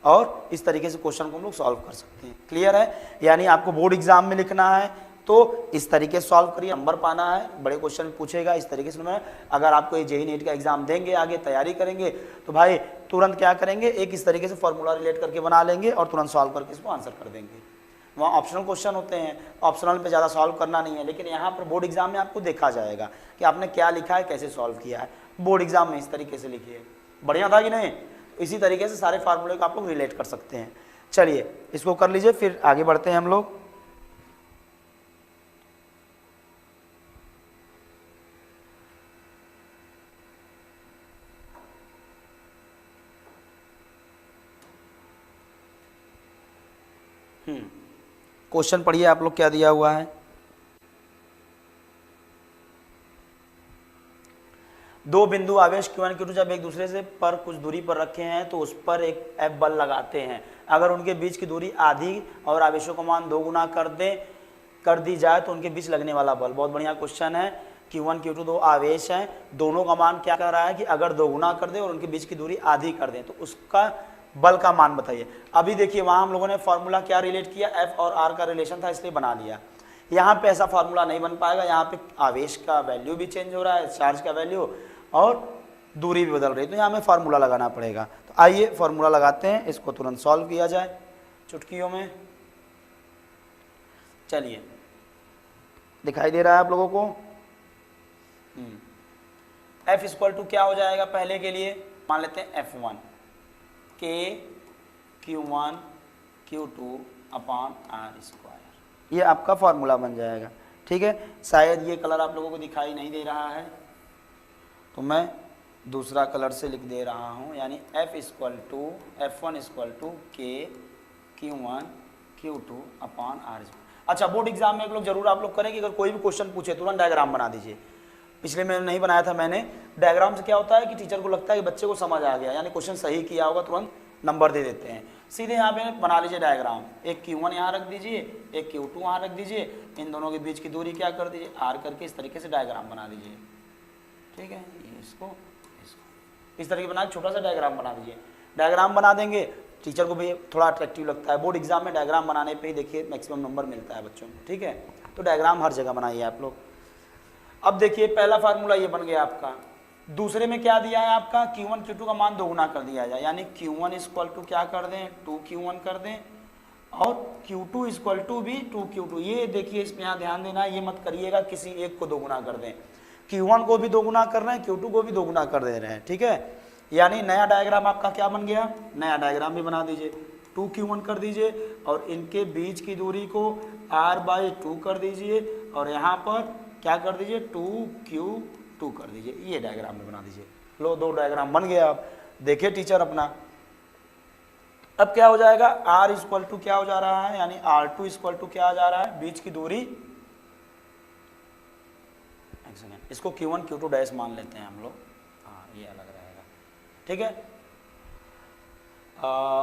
और इस तरीके से क्वेश्चन को हम लोग सॉल्व कर सकते हैं। क्लियर है। यानी आपको बोर्ड एग्जाम में लिखना है तो इस तरीके से सॉल्व करिए, नंबर पाना है, बड़े क्वेश्चन पूछेगा इस तरीके से। मैं अगर आपको ये जेईई नीट का एग्जाम देंगे, आगे तैयारी करेंगे तो भाई तुरंत क्या करेंगे, एक इस तरीके से फॉर्मूला रिलेट करके बना लेंगे और तुरंत सॉल्व करके इसको आंसर कर देंगे। वहाँ ऑप्शनल क्वेश्चन होते हैं, ऑप्शनल पे ज़्यादा सॉल्व करना नहीं है, लेकिन यहाँ पर बोर्ड एग्जाम में आपको देखा जाएगा कि आपने क्या लिखा है, कैसे सॉल्व किया है। बोर्ड एग्जाम में इस तरीके से लिखिए, बढ़िया था कि नहीं। इसी तरीके से सारे फार्मूले को आप लोग रिलेट कर सकते हैं। चलिए इसको कर लीजिए, फिर आगे बढ़ते हैं हम लोग। क्वेश्चन पढ़िए आप लोग, क्या दिया हुआ है। दो बिंदु आवेश Q1 Q2 जब एक दूसरे से पर कुछ दूरी पर रखे हैं तो उस पर एक F बल लगाते हैं। अगर उनके बीच की दूरी आधी और आवेशों का मान 2 गुना कर दी जाए तो उनके बीच लगने वाला बल। बहुत बढ़िया क्वेश्चन है। Q1 Q2 दो आवेश हैं, दोनों का मान क्या कर रहा है कि अगर 2 गुना कर दे और उनके बीच की दूरी आधी कर दें तो उसका बल का मान बताइए। अभी देखिए वहां हम लोगों ने फॉर्मूला क्या रिलेट किया, F और R का रिलेशन था इसलिए बना लिया। यहाँ पे ऐसा फार्मूला नहीं बन पाएगा, यहाँ पे आवेश का वैल्यू भी चेंज हो रहा है, चार्ज का वैल्यू, और दूरी भी बदल रही है, तो यहाँ हमें फार्मूला लगाना पड़ेगा। तो आइए फार्मूला लगाते हैं, इसको तुरंत सॉल्व किया जाए चुटकियों में। चलिए दिखाई दे रहा है आप लोगों को। F इक्वल टू क्या हो जाएगा, पहले के लिए मान लेते हैं F1 K Q1 Q2 upon R square. ये आपका फॉर्मूला बन जाएगा, ठीक है। शायद ये कलर आप लोगों को दिखाई नहीं दे रहा है तो मैं दूसरा कलर से लिख दे रहा हूँ। यानी F equal to F1 equal to K Q1 Q2 upon R। अच्छा, बोर्ड एग्जाम में एक लोग जरूर आप लोग करें कि अगर कोई भी क्वेश्चन पूछे तुरंत डायग्राम बना दीजिए। पिछले में नहीं बनाया था मैंने। डायग्राम से क्या होता है कि टीचर को लगता है कि बच्चे को समझ आ गया, यानी क्वेश्चन सही किया होगा, तुरंत नंबर दे देते हैं। सीधे यहाँ पे बना लीजिए डायग्राम, एक Q1 यहाँ रख दीजिए, एक Q2 यहाँ रख दीजिए, इन दोनों के बीच की दूरी क्या कर दीजिए R करके इस तरीके से डायग्राम बना दीजिए, ठीक है। इसको इस तरीके बना छोटा सा डायग्राम बना दीजिए। डायग्राम बना देंगे, टीचर को भी थोड़ा अट्रैक्टिव लगता है। बोर्ड एग्जाम में डायग्राम बनाने पे ही देखिए मैक्सिमम नंबर मिलता है बच्चों को, ठीक है। तो डायग्राम हर जगह बनाइए आप लोग। अब देखिए पहला फार्मूला ये बन गया आपका। दूसरे में क्या दिया है आपका, Q1 Q2 का मान 2 गुना कर दिया जाए, यानी Q1 इक्वल टू क्या कर दें 2Q1 कर दें और Q2 इक्वल टू भी 2Q2। ये देखिए इसमें यहाँ ध्यान देना है, ये मत करिएगा किसी एक को 2 गुना कर दें। Q1 को भी 2 गुना कर रहे हैं, Q2 को भी 2 गुना कर दे रहे हैं, ठीक है। यानी नया डायग्राम आपका क्या बन गया, नया डायग्राम भी बना दीजिए। 2Q1 कर दीजिए और इनके बीच की दूरी को R/2 कर दीजिए और यहाँ पर क्या कर दीजिए 2Q2 कर दीजिए। ये डायग्राम में बना दीजिए। लो 2 डायग्राम बन गया। आप देखिए टीचर अपना। अब क्या हो जाएगा, R इक्वल टू क्या हो जा रहा है, यानी R2 इक्वल टू क्या आ जा रहा है, बीच की दूरी, इसको Q1 Q2 डैश मान लेते हैं हम लोग, हाँ ये अलग रहेगा, ठीक है।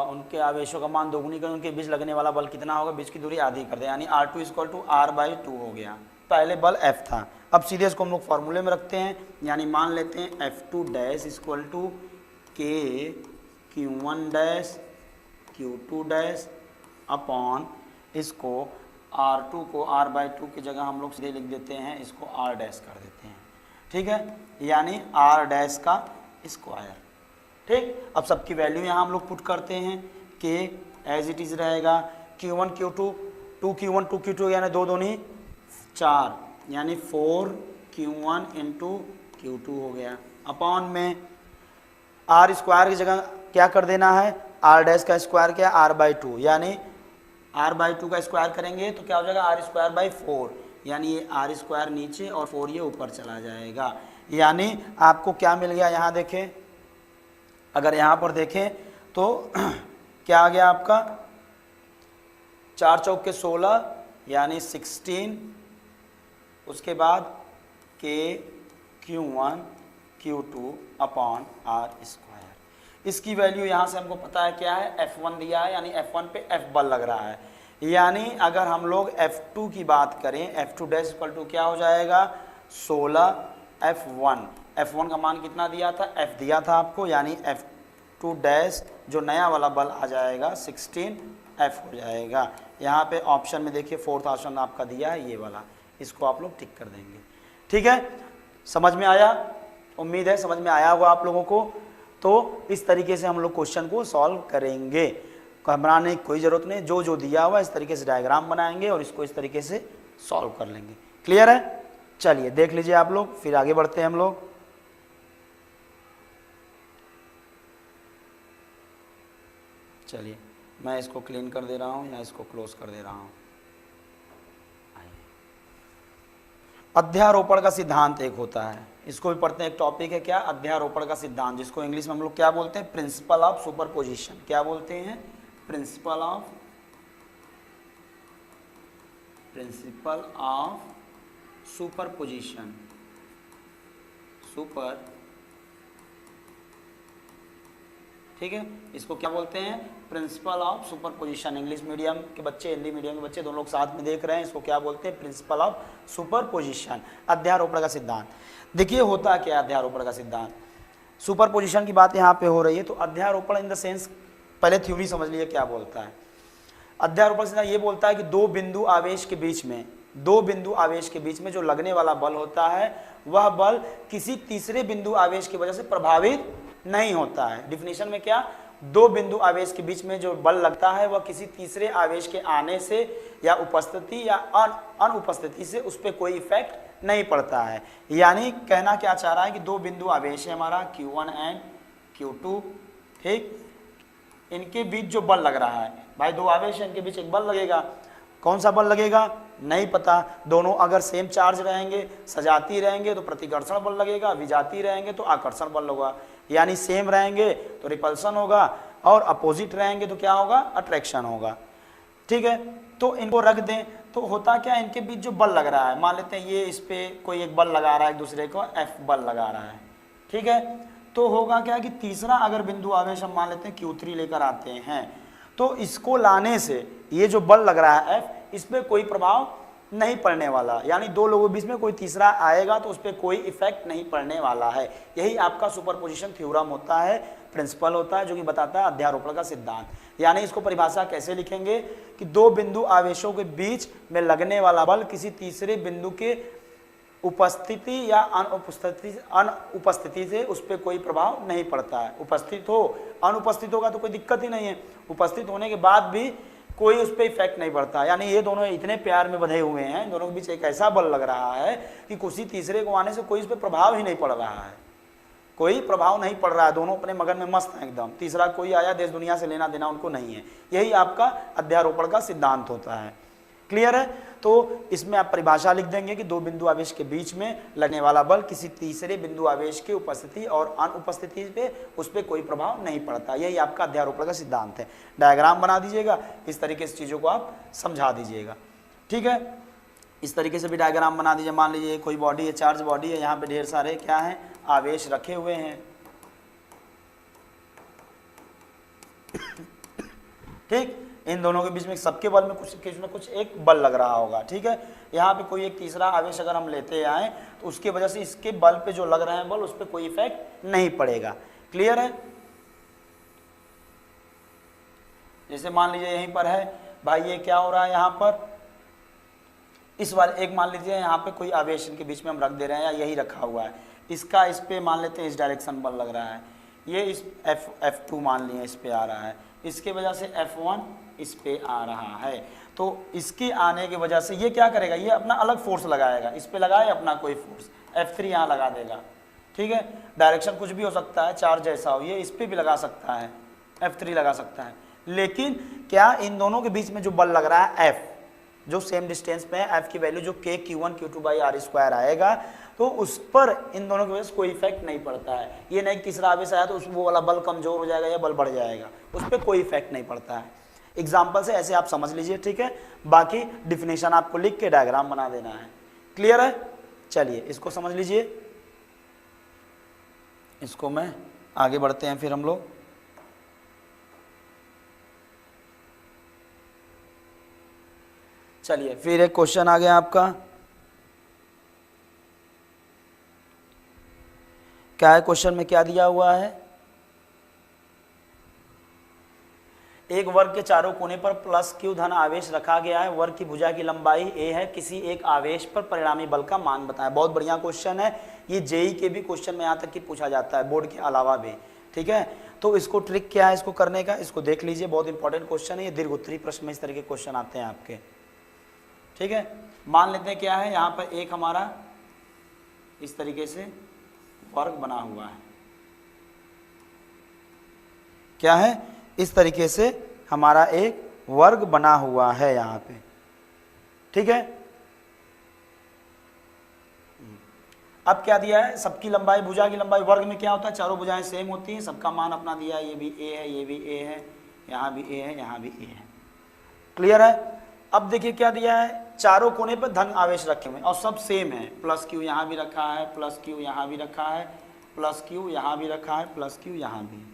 उनके आवेशों का मान 2 गुनी करें, उनके बीच लगने वाला बल कितना होगा, बीच की दूरी आधी कर दे, यानी R2 इक्वल टू R/2 हो गया। पहले बल F था। अब सीधे इसको हम लोग फॉर्मूले में रखते हैं, यानी मान लेते हैं F2 dash equal to K Q1 dash Q2 dash upon इसको R2 को R/2 की जगह हम लोग सीधे लिख देते हैं, इसको R डैश कर देते हैं, ठीक है, यानी R डैश का स्क्वायर, ठीक। अब सबकी वैल्यू यहाँ हम लोग पुट करते हैं। K एज इट इज रहेगा, Q1 Q2 2Q1 2Q2 यानी 2 दूनी 4, यानी 4Q1 इंटू Q2 हो गया, अपॉन में R स्क्वायर की जगह क्या कर देना है, R डैश का स्क्वायर क्या R/2, यानी R/2 का स्क्वायर करेंगे तो क्या हो जाएगा R²/4, यानी ये R² नीचे और 4 ये ऊपर चला जाएगा। यानी आपको क्या मिल गया, यहाँ देखें, अगर यहाँ पर देखें तो क्या आ गया आपका 4 चौक के 16 यानी 16, उसके बाद Q1 Q2 upon R square. इसकी वैल्यू यहाँ से हमको पता है क्या है, F1 दिया है, यानी F1 पे F बल लग रहा है। यानी अगर हम लोग F2 की बात करें, F2 डैश इक्वल टू क्या हो जाएगा 16 F1। F1 का मान कितना दिया था, F दिया था आपको, यानी F2 डैश जो नया वाला बल आ जाएगा 16 F हो जाएगा। यहाँ पे ऑप्शन में देखिए 4th ऑप्शन आपका दिया है ये वाला, इसको आप लोग टिक कर देंगे। ठीक है, समझ में आया? उम्मीद है समझ में आया होगा आप लोगों को। तो इस तरीके से हम लोग क्वेश्चन को सॉल्व करेंगे, घबराने की कोई ज़रूरत नहीं। जो जो दिया हुआ इस तरीके से डायग्राम बनाएंगे और इसको इस तरीके से सॉल्व कर लेंगे। क्लियर है? चलिए देख लीजिए आप लोग, फिर आगे बढ़ते हैं हम लोग। चलिए मैं इसको क्लीन कर दे रहा हूँ या इसको क्लोज कर दे रहा हूँ। अध्यारोपण का सिद्धांत एक होता है, इसको भी पढ़ते हैं। एक टॉपिक है क्या, अध्यारोपण का सिद्धांत, जिसको इंग्लिश में हम लोग क्या बोलते हैं, प्रिंसिपल ऑफ सुपरपोजिशन। क्या बोलते हैं, प्रिंसिपल ऑफ सुपरपोजिशन। सुपर, ठीक है, इसको क्या बोलते हैं, principle of superposition. English medium के बच्चे, हिंदी मीडियम के बच्चे दोनों लोग साथ में देख रहे हैं, इसको क्या बोलते हैं, प्रिंसिपल ऑफ सुपरपोजिशन, अध्यारोपण का सिद्धांत। देखिए होता क्या है अध्यारोपण का सिद्धांत, सुपरपोजिशन की बात यहाँ पे हो रही है। तो अध्यारोपण इन द सेंस, पहले थ्योरी समझ लीजिए क्या बोलता है। अध्यारोपण सिद्धांत ये बोलता है कि दो बिंदु आवेश के बीच में जो लगने वाला बल होता है, वह बल किसी तीसरे बिंदु आवेश की वजह से प्रभावित नहीं होता है। डिफिनेशन में क्या, दो बिंदु आवेश के बीच में जो बल लगता है वह किसी तीसरे आवेश के आने से या उपस्थिति या अनुपस्थिति से उस पर कोई इफेक्ट नहीं पड़ता है। यानी कहना क्या चाह रहा है कि दो बिंदु आवेश है हमारा Q1 एंड Q2, ठीक, इनके बीच जो बल लग रहा है, भाई दो आवेश है, इनके बीच एक बल लगेगा। कौन सा बल लगेगा नहीं पता। दोनों अगर सेम चार्ज रहेंगे, सजाती रहेंगे तो प्रतिकर्षण बल लगेगा, विजाती रहेंगे तो आकर्षण बल होगा। यानी सेम रहेंगे तो रिपल्सन होगा और अपोजिट रहेंगे तो क्या होगा, अट्रैक्शन होगा। ठीक है, तो इनको रख दें तो होता क्या, इनके बीच जो बल लग रहा है, मान लेते हैं ये इस पे कोई एक बल लगा रहा है, एक दूसरे को F बल लगा रहा है। ठीक है, तो होगा क्या कि तीसरा अगर बिंदु आवेश हम मान लेते हैं Q3 लेकर आते हैं, तो इसको लाने से ये जो बल लग रहा है F, इस पर कोई प्रभाव नहीं पड़ने वाला। यानी दो लोगों के बीच में कोई तीसरा आएगा तो उस पर कोई इफेक्ट नहीं पड़ने वाला है। यही आपका सुपरपोजिशन थ्योरम होता है, प्रिंसिपल होता है, जो कि बताता है अध्यारोपण का सिद्धांत। यानी इसको परिभाषा कैसे लिखेंगे कि दो बिंदु आवेशों के बीच में लगने वाला बल किसी तीसरे बिंदु के उपस्थिति या अनुपस्थिति से उस पर कोई प्रभाव नहीं पड़ता है। उपस्थित हो, अनुपस्थित होगा तो कोई दिक्कत ही नहीं है, उपस्थित होने के बाद भी कोई उस पर इफेक्ट नहीं पड़ता। यानी ये दोनों इतने प्यार में बंधे हुए हैं, दोनों के बीच एक ऐसा बल लग रहा है कि किसी तीसरे को आने से कोई इस पर प्रभाव ही नहीं पड़ रहा है, कोई प्रभाव नहीं पड़ रहा है, दोनों अपने मगन में मस्त हैं एकदम। तीसरा कोई आया, देश दुनिया से लेना देना उनको नहीं है। यही आपका अध्यारोपण का सिद्धांत होता है। क्लियर है? तो इसमें आप परिभाषा लिख देंगे कि दो बिंदु आवेश के बीच में लगने वाला बल किसी तीसरे बिंदु आवेश की उपस्थिति और अनुपस्थिति पे उस पर कोई प्रभाव नहीं पड़ता। यही आपका अध्यारोपण का सिद्धांत है। डायग्राम बना दीजिएगा, इस तरीके से चीज़ों को आप समझा दीजिएगा। ठीक है, इस तरीके से भी डायग्राम बना दीजिए। मान लीजिए कोई बॉडी है, चार्ज बॉडी है, यहाँ पे ढेर सारे क्या हैं, आवेश रखे हुए हैं। ठीक, इन दोनों के बीच में सबके बल में कुछ एक बल लग रहा होगा। ठीक है, यहाँ पे कोई एक तीसरा आवेश अगर हम लेते आए तो उसके वजह से इसके बल पे जो लग रहे हैं बल, उस पर कोई इफेक्ट नहीं पड़ेगा। क्लियर है? जैसे मान लीजिए यहीं पर है भाई, ये क्या हो रहा है यहाँ पर, इस वाले एक मान लीजिए यहाँ पे कोई आवेश इनके बीच में हम रख दे रहे हैं या यही रखा हुआ है, इसका इस पे मान लेते हैं इस डायरेक्शन बल लग रहा है, ये इस F2 मान लिए इस पे आ रहा है, इसके वजह से F1 इस पे आ रहा है। तो इसके आने की वजह से ये क्या करेगा, ये अपना अलग फोर्स लगाएगा, इस पे लगाए अपना कोई फोर्स, F3 यहाँ लगा देगा। ठीक है, डायरेक्शन कुछ भी हो सकता है, चार्ज जैसा हो, ये इस पे भी लगा सकता F3 लगा सकता है। लेकिन क्या इन दोनों के बीच में जो बल लग रहा है F, जो सेम डिस्टेंस पे है, एफ की वैल्यू जो k q1 q2 by are square आएगा, तो उस पर इन दोनों की वजह से कोई इफेक्ट नहीं पड़ता है। ये नहीं तीसरा आवेश आया तो उस वो वाला बल कमजोर हो जाएगा या बल बढ़ जाएगा, उस पर कोई इफेक्ट नहीं पड़ता है। एग्जाम्पल से ऐसे आप समझ लीजिए, ठीक है। बाकी डिफिनेशन आपको लिख के डायग्राम बना देना है। क्लियर है? चलिए इसको समझ लीजिए, इसको मैं आगे बढ़ते हैं फिर हम लोग। चलिए फिर एक क्वेश्चन आ गया आपका, क्या है क्वेश्चन में, क्या दिया हुआ है? एक वर्ग के चारों कोने पर प्लस q धन आवेश रखा गया है, वर्ग की भुजा की लंबाई a है, किसी एक आवेश पर परिणामी बल का मान बताएं। बहुत बढ़िया क्वेश्चन है ये, जेई के भी क्वेश्चन में यहाँ तक कि पूछा जाता है, बोर्ड के अलावा भी, ठीक है। तो इसको ट्रिक क्या है इसको करने का, इसको देख लीजिए, बहुत इंपॉर्टेंट क्वेश्चन है ये, दीर्घ उत्तरीय प्रश्न में इस तरह के क्वेश्चन आते हैं आपके, ठीक है। मान लेते हैं क्या है, यहाँ पर एक हमारा इस तरीके से वर्ग बना हुआ है, क्या है, इस तरीके से हमारा एक वर्ग बना हुआ है यहाँ पे, ठीक है। अब क्या दिया है, सबकी लंबाई, भुजा की लंबाई, वर्ग में क्या होता है, चारों भुजाएं सेम होती हैं, सबका मान अपना दिया है, ये भी a है, ये भी a है, यहाँ भी a है, यहाँ भी a है। क्लियर है? अब देखिए क्या दिया है, चारों कोने पर धन आवेश रखे हुए और सब सेम है, प्लस q यहाँ भी रखा है, प्लस q यहाँ भी रखा है, प्लस q यहाँ भी रखा है, प्लस q यहाँ भी।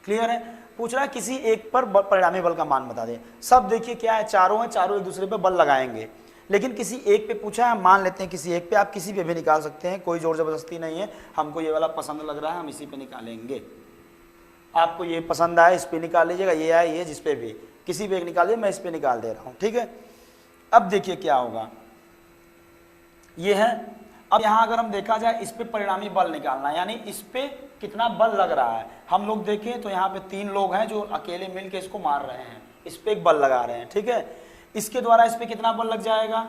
क्लियर है? पूछ रहा है किसी एक पर परिणामी बल का मान बता दे। सब देखिए क्या है, चारों हैं, चारों एक दूसरे पे बल लगाएंगे, लेकिन किसी एक पे पूछा है, मान लेते हैं किसी एक पे, आप किसी पे भी निकाल सकते हैं, कोई जोर जबरदस्ती नहीं है। हमको ये वाला पसंद लग रहा है, हम इसी पे निकालेंगे। आपको ये पसंद आए इस पे निकाल लीजिएगा, ये आए ये, जिस पे भी, किसी पे एक निकालिए, मैं इस पे निकाल दे रहा हूँ, ठीक है। अब देखिए क्या होगा, ये है। अब यहाँ अगर हम देखा जाए, इस पे परिणामी बल निकालना, यानी इस पे कितना बल लग रहा है। हम लोग देखें तो यहाँ पे 3 लोग हैं जो अकेले मिलके इसको मार रहे हैं, इस पे एक बल लगा रहे हैं, ठीक है। इसके द्वारा इस पे कितना बल लग जाएगा,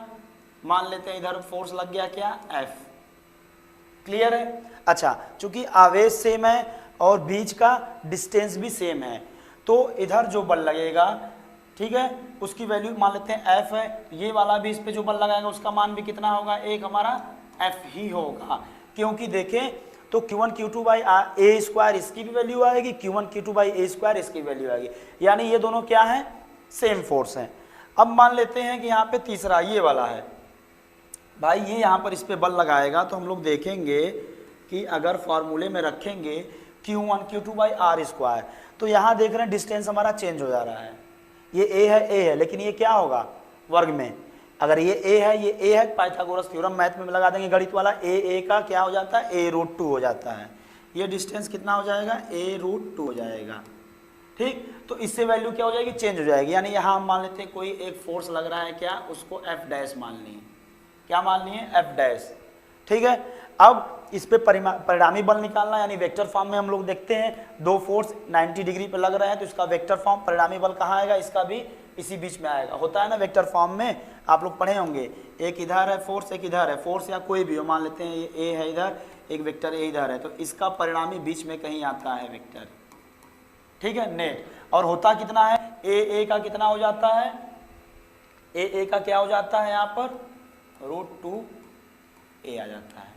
मान लेते हैं इधर फोर्स लग गया क्या, F। क्लियर है? अच्छा, चूंकि आवेश सेम है और बीच का डिस्टेंस भी सेम है, तो इधर जो बल लगेगा, ठीक है, उसकी वैल्यू मान लेते हैं F है। ये वाला भी इस पे जो बल लगाएगा उसका मान भी कितना होगा, एक हमारा F ही होगा। क्योंकि देखें तो Q1 Q2 by a square इसकी भी वैल्यू आएगी, Q1 Q2 by a square इसकी वैल्यू आएगी, यानी ये दोनों क्या है, सेम फोर्स हैं। अब मान लेते हैं कि यहाँ पे तीसरा ये वाला है, भाई ये यहाँ पर इस पे बल लगाएगा, तो हम लोग देखेंगे कि अगर फॉर्मूले में रखेंगे Q1 Q2 by are square, तो यहाँ देख रहे हैं डिस्टेंस हमारा चेंज हो जा रहा है, ये a है, लेकिन ये क्या होगा वर्ग में, अगर ये a है, ये a है, पाइथागोरस थ्योरम मैथ में लगा देंगे गणित वाला, a का क्या हो जाता है, a√2 हो जाता है। ये डिस्टेंस कितना हो जाएगा, a√2 हो जाएगा, ठीक। तो इससे वैल्यू क्या हो जाएगी, चेंज हो जाएगी। यानी यहाँ हम मान लेते हैं कोई एक फोर्स लग रहा है, क्या, उसको F डैश मान लिए, क्या मान लिए, F डैश, ठीक है। अब इस पे परिणामी बल निकालना, यानी वेक्टर फॉर्म में हम लोग देखते हैं, 2 फोर्स 90 डिग्री पे लग रहे हैं, तो इसका वेक्टर फॉर्म, परिणामी बल कहाँ आएगा, इसका भी इसी बीच में आएगा, होता है ना वेक्टर फॉर्म में, आप लोग पढ़े होंगे, एक इधर है फोर्स, एक इधर है फोर्स, या कोई भी हो, मान लेते हैं ये a है इधर, एक वेक्टर a इधर है, तो इसका परिणामी बीच में कहीं आता है वेक्टर, ठीक है, नेट। और होता कितना है, a का कितना हो जाता है, a का क्या हो जाता है यहाँ पर, √2a आ जाता है,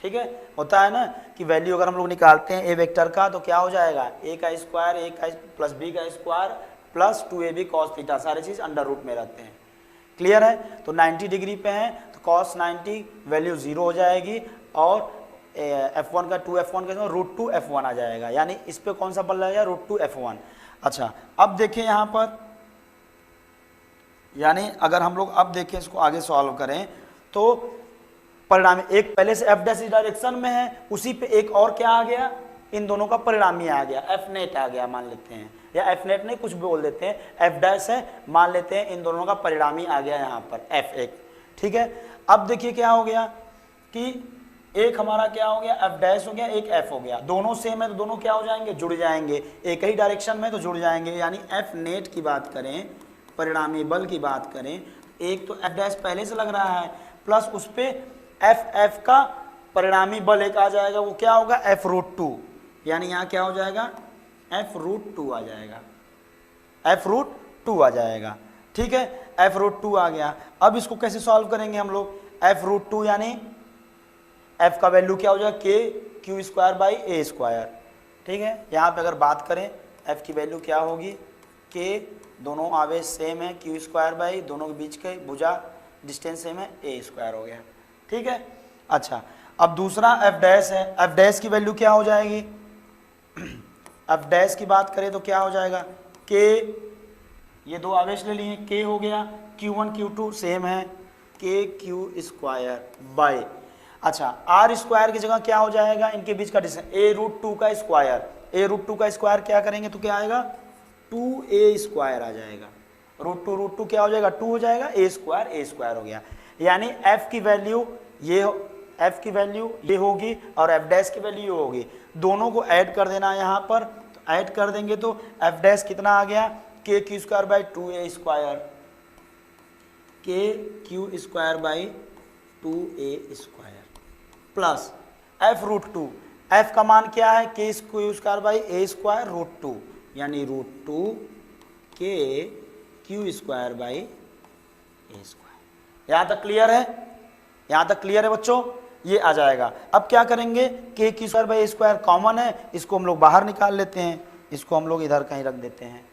ठीक है। होता है ना कि वैल्यू अगर हम लोग निकालते हैं a वेक्टर का, तो क्या हो जाएगा, a का स्क्वायर, a का प्लस b का square plus 2ab cos theta, सारी चीज अंडर रूट में रहते हैं। क्लियर है? तो 90 डिग्री पे है, तो cos 90 वैल्यू 0 हो जाएगी, और f1 का 2f1 का √2f1 आ जाएगा, यानी इस पे कौन सा बल लगेगा, √2f1। अच्छा, अब देखिए यहाँ पर, यानी अगर हम लोग अब देखें इसको आगे सॉल्व करें, तो परिणामी एक पहले से f डैश इस डायरेक्शन में है, उसी पे एक और क्या आ गया, इन दोनों का परिणामी आ गया, f नेट आ गया मान लेते हैं, या f नेट नहीं कुछ भी बोल देते हैं, f डैश है मान लेते हैं, इन दोनों का परिणामी आ गया यहाँ पर f1, ठीक है। अब देखिए क्या हो गया कि एक हमारा क्या हो गया, f डैश हो गया, एक f हो गया, दोनों सेम है तो दोनों क्या हो जाएंगे, जुड़ जाएंगे, एक ही डायरेक्शन में तो जुड़ जाएंगे। यानी f नेट की बात करें, परिणामी बल की बात करें, एक तो f डैश पहले से लग रहा है, प्लस उस पर f का परिणामी बल एक आ जाएगा, वो क्या होगा, f√2, यानी यहाँ क्या हो जाएगा, f√2 आ जाएगा, f√2 आ जाएगा। ठीक है, f√2 आ गया। अब इसको कैसे सॉल्व करेंगे हम लोग, f√2 यानी f का वैल्यू क्या हो जाएगा kq²/a²। ठीक है, यहाँ पे अगर बात करें f की वैल्यू क्या होगी, k दोनों आवेश सेम है, q² दोनों के बीच के भुजा डिस्टेंस सेम है, a² हो गया। ठीक है, अच्छा अब दूसरा f' है, f' की वैल्यू क्या हो जाएगी, f' की बात करें तो क्या हो जाएगा k, ये दो आवेश ले लिए, k हो गया, q1 q2 सेम है, kq²/। अच्छा r² की जगह क्या हो जाएगा, इनके बीच का डिस्टेंस a√2 का स्क्वायर, a√2 का स्क्वायर क्या करेंगे तो क्या आएगा 2a² आ जाएगा, √2 क्या हो जाएगा 2 हो जाएगा, a² हो गया। यानी f की वैल्यू ये होगी और f' की वैल्यू ये होगी, दोनों को ऐड कर देना यहाँ पर, तो ऐड कर देंगे तो f' कितना आ गया kq²/2a², kq²/2a² plus f√2, f का मान क्या है kq²/a²√2 यानी √2 kq²/a²। यहाँ तक क्लियर है, यहाँ तक क्लियर है बच्चों, ये आ जाएगा। अब क्या करेंगे kq²/a² कॉमन है, इसको हम लोग बाहर निकाल लेते हैं, इसको हम लोग इधर कहीं रख देते हैं,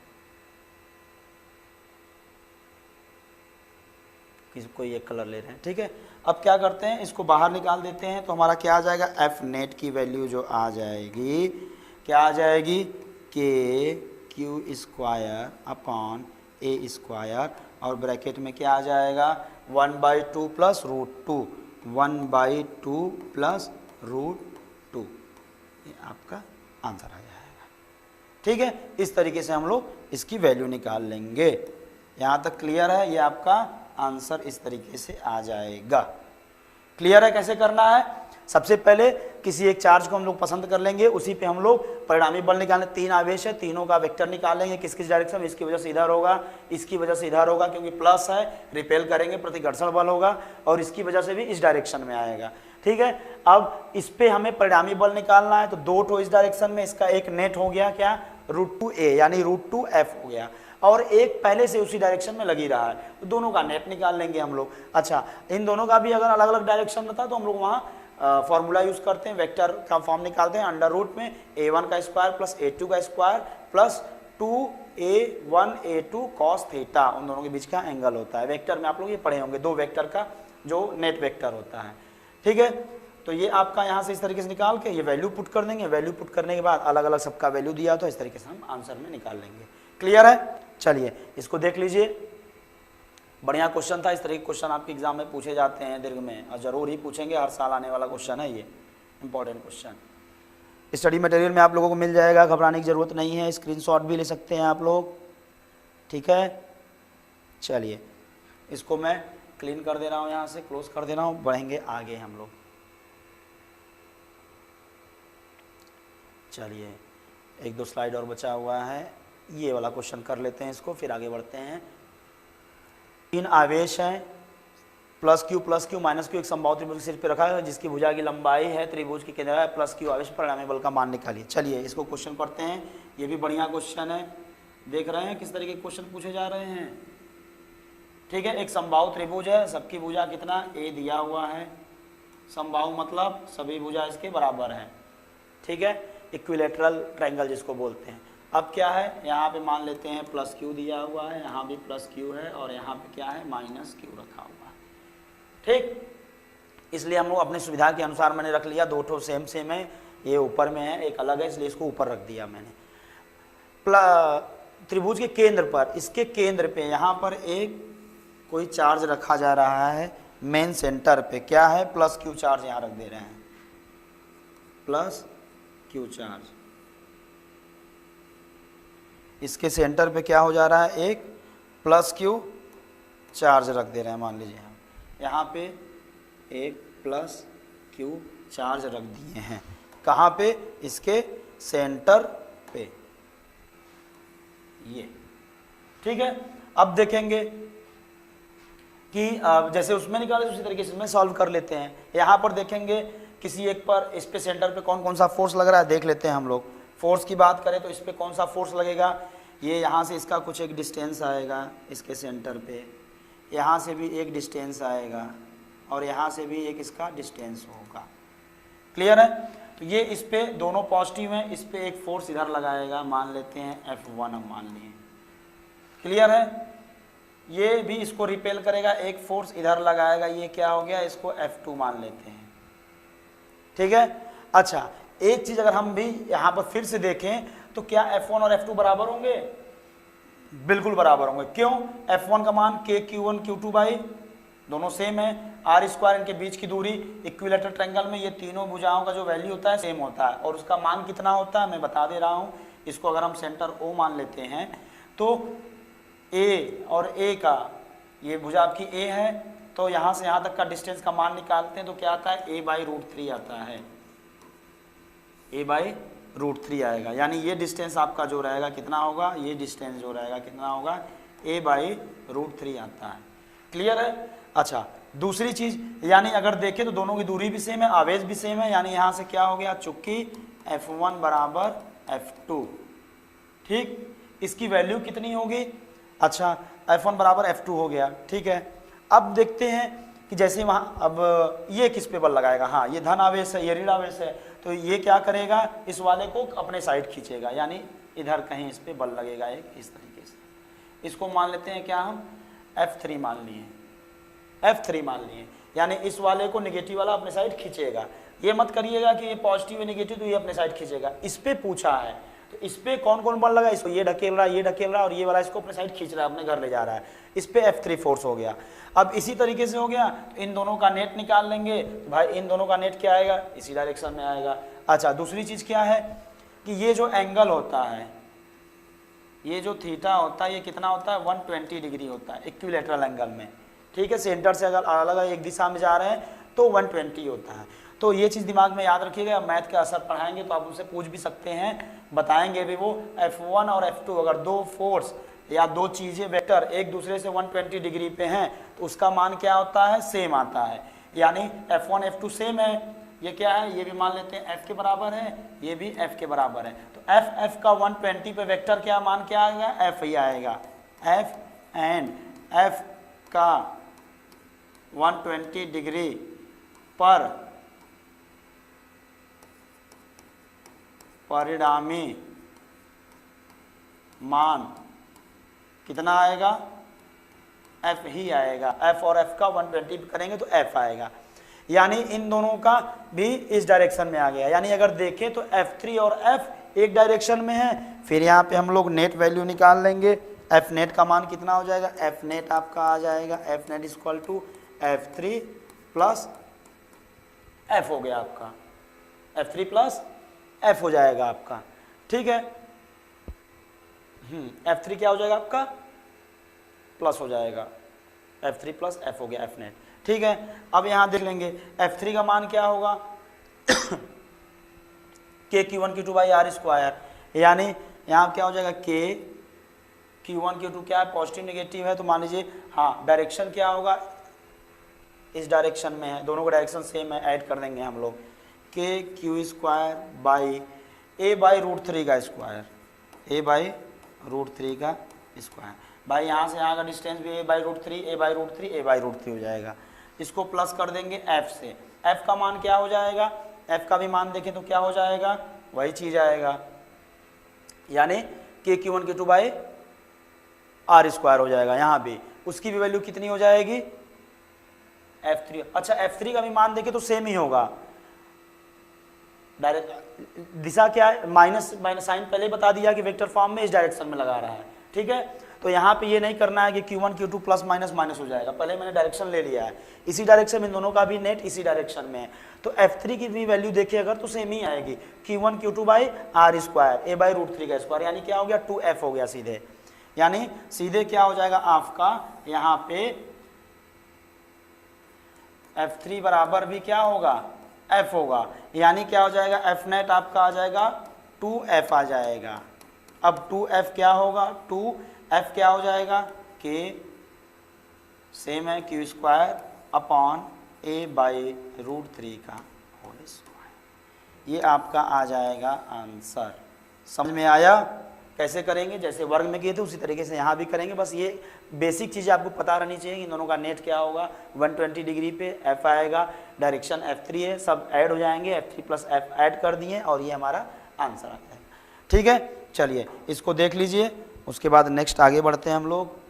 कोई एक कलर ले रहे हैं। ठीक है, अब क्या करते हैं इसको बाहर निकाल देते हैं, तो हमारा क्या आ जाएगा f नेट की वैल्यू जो आ जाएगी क्या आ जाएगी kq²/a² और ब्रैकेट में क्या आ जाएगा 1/2 प्लस √2, 1/2 प्लस √2, ये आपका आंसर आ जाएगा। ठीक है, इस तरीके से हम लोग इसकी वैल्यू निकाल लेंगे। यहाँ तक क्लियर है, ये आपका आंसर इस तरीके से आ जाएगा। क्लियर है कैसे करना है, सबसे पहले किसी एक चार्ज को हम लोग पसंद कर लेंगे, उसी पे हम लोग परिणामी बल निकालें, 3 आवेश है, तीनों का वेक्टर निकालेंगे, किस किस डायरेक्शन में, इसकी वजह से इधर होगा, इसकी वजह से इधर होगा, क्योंकि प्लस है रिपेल करेंगे प्रतिघर्षण बल होगा, और इसकी वजह से भी इस डायरेक्शन में आएगा। ठीक है, अब इस पे हमें परिणामी बल निकालना है, तो 2 ठो इस डायरेक्शन में, इसका एक नेट हो गया क्या √2a यानी √2f हो गया, और एक पहले से उसी डायरेक्शन में लगी रहा है, तो दोनों का नेट निकाल लेंगे हम लोग। अच्छा, इन दोनों का भी अगर अलग अलग डायरेक्शन में था तो हम लोग वहाँ फॉर्मूला यूज करते हैं, वेक्टर का फॉर्म निकालते हैं, अंडर रूट में a1 का स्क्वायर प्लस a2 का square plus 2a1 a2 cos theta, उन दोनों के बीच का एंगल होता है। वेक्टर में आप लोग ये पढ़े होंगे, 2 वेक्टर का जो नेट वेक्टर होता है। ठीक है, तो ये आपका यहाँ से इस तरीके से निकाल के ये वैल्यू पुट कर देंगे, वैल्यू पुट करने के बाद अलग अलग सबका वैल्यू दिया तो इस तरीके से हम आंसर में निकाल लेंगे। क्लियर है, चलिए इसको देख लीजिए, बढ़िया क्वेश्चन था। इस तरह के क्वेश्चन आपके एग्जाम में पूछे जाते हैं दीर्घ में, और जरूर ही पूछेंगे, हर साल आने वाला क्वेश्चन है ये, इंपॉर्टेंट क्वेश्चन। स्टडी मटेरियल में आप लोगों को मिल जाएगा, घबराने की जरूरत नहीं है, स्क्रीनशॉट भी ले सकते हैं आप लोग। ठीक है, चलिए इसको मैं क्लीन कर दे रहा हूँ, यहाँ से क्लोज कर दे रहा हूँ, बढ़ेंगे आगे हम लोग। चलिए 1-2 स्लाइड और बचा हुआ है, ये वाला क्वेश्चन कर लेते हैं इसको, फिर आगे बढ़ते हैं। 3 आवेश हैं, प्लस क्यू माइनस क्यू, एक समबाहु त्रिभुज सिर पे रखा है जिसकी भुजा की लंबाई है, त्रिभुज की केंद्र है, प्लस क्यू आवेश, परिणामी बल का मान निकालिए। चलिए इसको क्वेश्चन पढ़ते हैं, ये भी बढ़िया क्वेश्चन है, देख रहे हैं किस तरीके के क्वेश्चन पूछे जा रहे हैं। ठीक है, एक समबाहु त्रिभुज है, सबकी भुजा कितना a दिया हुआ है, समबाहु मतलब सभी भुजा इसके बराबर है। ठीक है, इक्विलेटरल ट्रायंगल जिसको बोलते हैं। अब क्या है, यहाँ पे मान लेते हैं प्लस क्यू दिया हुआ है, यहाँ भी प्लस क्यू है, और यहाँ पे क्या है माइनस क्यू रखा हुआ है। ठीक, इसलिए हम लोग अपनी सुविधा के अनुसार मैंने रख लिया, 2 ठो सेम है, ये ऊपर में है एक अलग है, इसलिए इसको ऊपर रख दिया मैंने। त्रिभुज के केंद्र पर, इसके केंद्र पे यहाँ पर एक कोई चार्ज रखा जा रहा है, मेन सेंटर पे क्या है प्लस क्यू चार्ज यहाँ रख दे रहे हैं, प्लस क्यू चार्ज। इसके सेंटर पे क्या हो जा रहा है, एक प्लस क्यू चार्ज रख दे रहे हैं, मान लीजिए हम यहाँ पे एक प्लस क्यू चार्ज रख दिए हैं, कहाँ पे, इसके सेंटर पे, ये। ठीक है, अब देखेंगे कि जैसे उसमें निकाले उसी तरीके से इसमें सॉल्व कर लेते हैं। यहाँ पर देखेंगे किसी एक पर, इस पे सेंटर पे कौन कौन सा फोर्स लग रहा है देख लेते हैं हम लोग। फोर्स की बात करें तो इस पे कौन सा फोर्स लगेगा, ये यहाँ से इसका कुछ एक डिस्टेंस आएगा इसके सेंटर पे, यहाँ से भी एक डिस्टेंस आएगा और यहाँ से भी एक इसका डिस्टेंस होगा। क्लियर है? तो ये इस पे दोनों पॉजिटिव हैं, इस पे एक फोर्स इधर लगाएगा, मान लेते हैं F1 हम मान लिए। क्लियर है? ये भी इसको रिपेल करेगा, एक फोर्स इधर लगाएगा, ये क्या हो गया, इसको F2 मान लेते हैं। ठीक है? अच्छा, एक चीज अगर हम भी यहाँ पर फिर से देखें तो क्या F1 और F2 बराबर होंगे? बिल्कुल बराबर होंगे। क्यों? F1 का मान KQ1 Q2 बाई दोनों सेम है, आर स्क्वायर इनके बीच की दूरी, इक्विलेटरल ट्रायंगल में ये तीनों भुजाओं का जो वैल्यू होता है सेम होता है, और उसका मान कितना होता है मैं बता दे रहा हूँ। इसको अगर हम सेंटर O मान लेते हैं तो A और A का, ये भुजा आपकी A है, तो यहाँ से यहाँ तक का डिस्टेंस का मान निकालते हैं तो क्या आता है, A/√3 आता है, A/√3 आएगा। यानी ये डिस्टेंस आपका जो रहेगा कितना होगा, ये डिस्टेंस जो रहेगा कितना होगा, A/√3 आता है। क्लियर है? अच्छा, दूसरी चीज, यानी अगर देखें तो दोनों की दूरी भी सेम है, आवेश भी सेम है, यानी यहाँ से क्या हो गया, चूंकि F1 बराबर F2, ठीक, इसकी वैल्यू कितनी होगी, अच्छा F1 बराबर F2 हो गया। ठीक है, अब देखते हैं कि जैसे वहाँ अब ये किस पे बल लगाएगा, हाँ ये धन आवेश है, ये ऋण आवेश है, तो ये क्या करेगा, इस वाले को अपने साइड खींचेगा, यानी इधर कहीं इस पे बल लगेगा एक इस तरीके से। इसको मान लेते हैं क्या हम, F3 मान लिए, F3 मान लिए, यानी इस वाले को नेगेटिव वाला अपने साइड खींचेगा। ये मत करिएगा कि ये पॉजिटिव है नेगेटिव तो ये अपने साइड खींचेगा, इस पे पूछा है तो इस पे कौन कौन बल लगा, इसको ये ढकेल रहा है, ये ढकेल रहा है, और ये वाला इसको अपने साइड खींच रहा है, अपने घर ले जा रहा है, इस पे F3 फोर्स हो गया। अब इसी तरीके से हो गया, तो इन दोनों का नेट निकाल लेंगे, तो भाई इन दोनों का नेट क्या आएगा, इसी डायरेक्शन में आएगा। अच्छा, दूसरी चीज क्या है कि ये जो एंगल होता है, ये जो थीटा होता है, ये कितना होता है, 120 डिग्री होता है इक्विलेटरल एंगल में। ठीक है, सेंटर से अगर अलग अलग एक दिशा में जा रहे हैं तो 120 होता है। तो ये चीज़ दिमाग में याद रखिएगा, मैथ का असर पढ़ाएंगे तो आप उनसे पूछ भी सकते हैं, बताएंगे भी वो। F1 और F2 अगर दो फोर्स या दो चीज़ें वेक्टर एक दूसरे से 120 डिग्री पे हैं तो उसका मान क्या होता है, सेम आता है। यानी F1 F2 सेम है, ये क्या है, ये भी मान लेते हैं F के बराबर है, ये भी F के बराबर है, तो F का 120 पे वेक्टर क्या मान क्या आएगा, F ही आएगा। F एंड F का 120 डिग्री पर परिणामी मान कितना आएगा, F ही आएगा। F और F का 120 करेंगे तो F आएगा, यानी इन दोनों का भी इस डायरेक्शन में आ गया। यानी अगर देखें तो F3 और F एक डायरेक्शन में है। फिर यहाँ पे हम लोग नेट वैल्यू निकाल लेंगे, F नेट का मान कितना हो जाएगा, F नेट आपका आ जाएगा F net equal to F3 plus F हो गया आपका, F3 प्लस F हो जाएगा आपका। ठीक है, F3 क्या हो जाएगा आपका, प्लस हो जाएगा, F3 प्लस F हो गया F नेट। ठीक है, अब यहां देख लेंगे F3 का मान क्या होगा KQ1 Q2 by are square, यानी यहाँ क्या हो जाएगा KQ1 Q2 क्या है, पॉजिटिव नेगेटिव है, तो मान लीजिए हाँ डायरेक्शन क्या होगा, इस डायरेक्शन में है, दोनों का डायरेक्शन सेम है, ऐड कर देंगे हम लोग KQ स्क्वायर बाई A/√3 का स्क्वायर, A/√3 का स्क्वायर। भाई यहाँ से यहाँ का डिस्टेंस भी A/√3 हो जाएगा। इसको प्लस कर देंगे F से, F का मान क्या हो जाएगा, F का भी मान देखें तो क्या हो जाएगा, वही चीज आएगा, यानी KQ1 Q2 by are square हो जाएगा। यहाँ भी उसकी भी वैल्यू कितनी हो जाएगी, F3। अच्छा, F3 का भी मान देखें तो सेम ही होगा, डायरेक्ट दिशा क्या है, माइनस साइन पहले बता दिया कि वेक्टर फॉर्म में इस डायरेक्शन में लगा रहा है। ठीक है, तो यहाँ पे ये नहीं करना है कि Q1 Q2 plus minus minus हो जाएगा, पहले मैंने डायरेक्शन ले लिया है, इसी डायरेक्शन में, इन दोनों का भी नेट इसी डायरेक्शन में है, तो F3 की भी वैल्यू देखिए अगर तो सेम ही आएगी, Q1 Q2 by are square A/√3 का स्क्वायर, यानी क्या हो गया 2F हो गया सीधे, यानी सीधे क्या हो जाएगा आपका यहाँ पे F3 बराबर भी क्या होगा, F होगा, यानी क्या हो जाएगा, F नेट आपका आ जाएगा 2F आ जाएगा। अब 2F क्या होगा, 2F क्या हो जाएगा, K सेम है Q स्क्वायर अपॉन A/√3 का होल स्क्वायर। ये आपका आ जाएगा आंसर। समझ में आया? कैसे करेंगे, जैसे वर्ग में किए थे उसी तरीके से यहाँ भी करेंगे। बस ये बेसिक चीज़ें आपको पता रहनी चाहिए कि इन दोनों का नेट क्या होगा। 120 डिग्री पे F आएगा, डायरेक्शन F3 है, सब ऐड हो जाएंगे, F3 + F ऐड कर दिए और ये हमारा आंसर आ जाएगा। ठीक है, चलिए इसको देख लीजिए, उसके बाद नेक्स्ट आगे बढ़ते हैं हम लोग।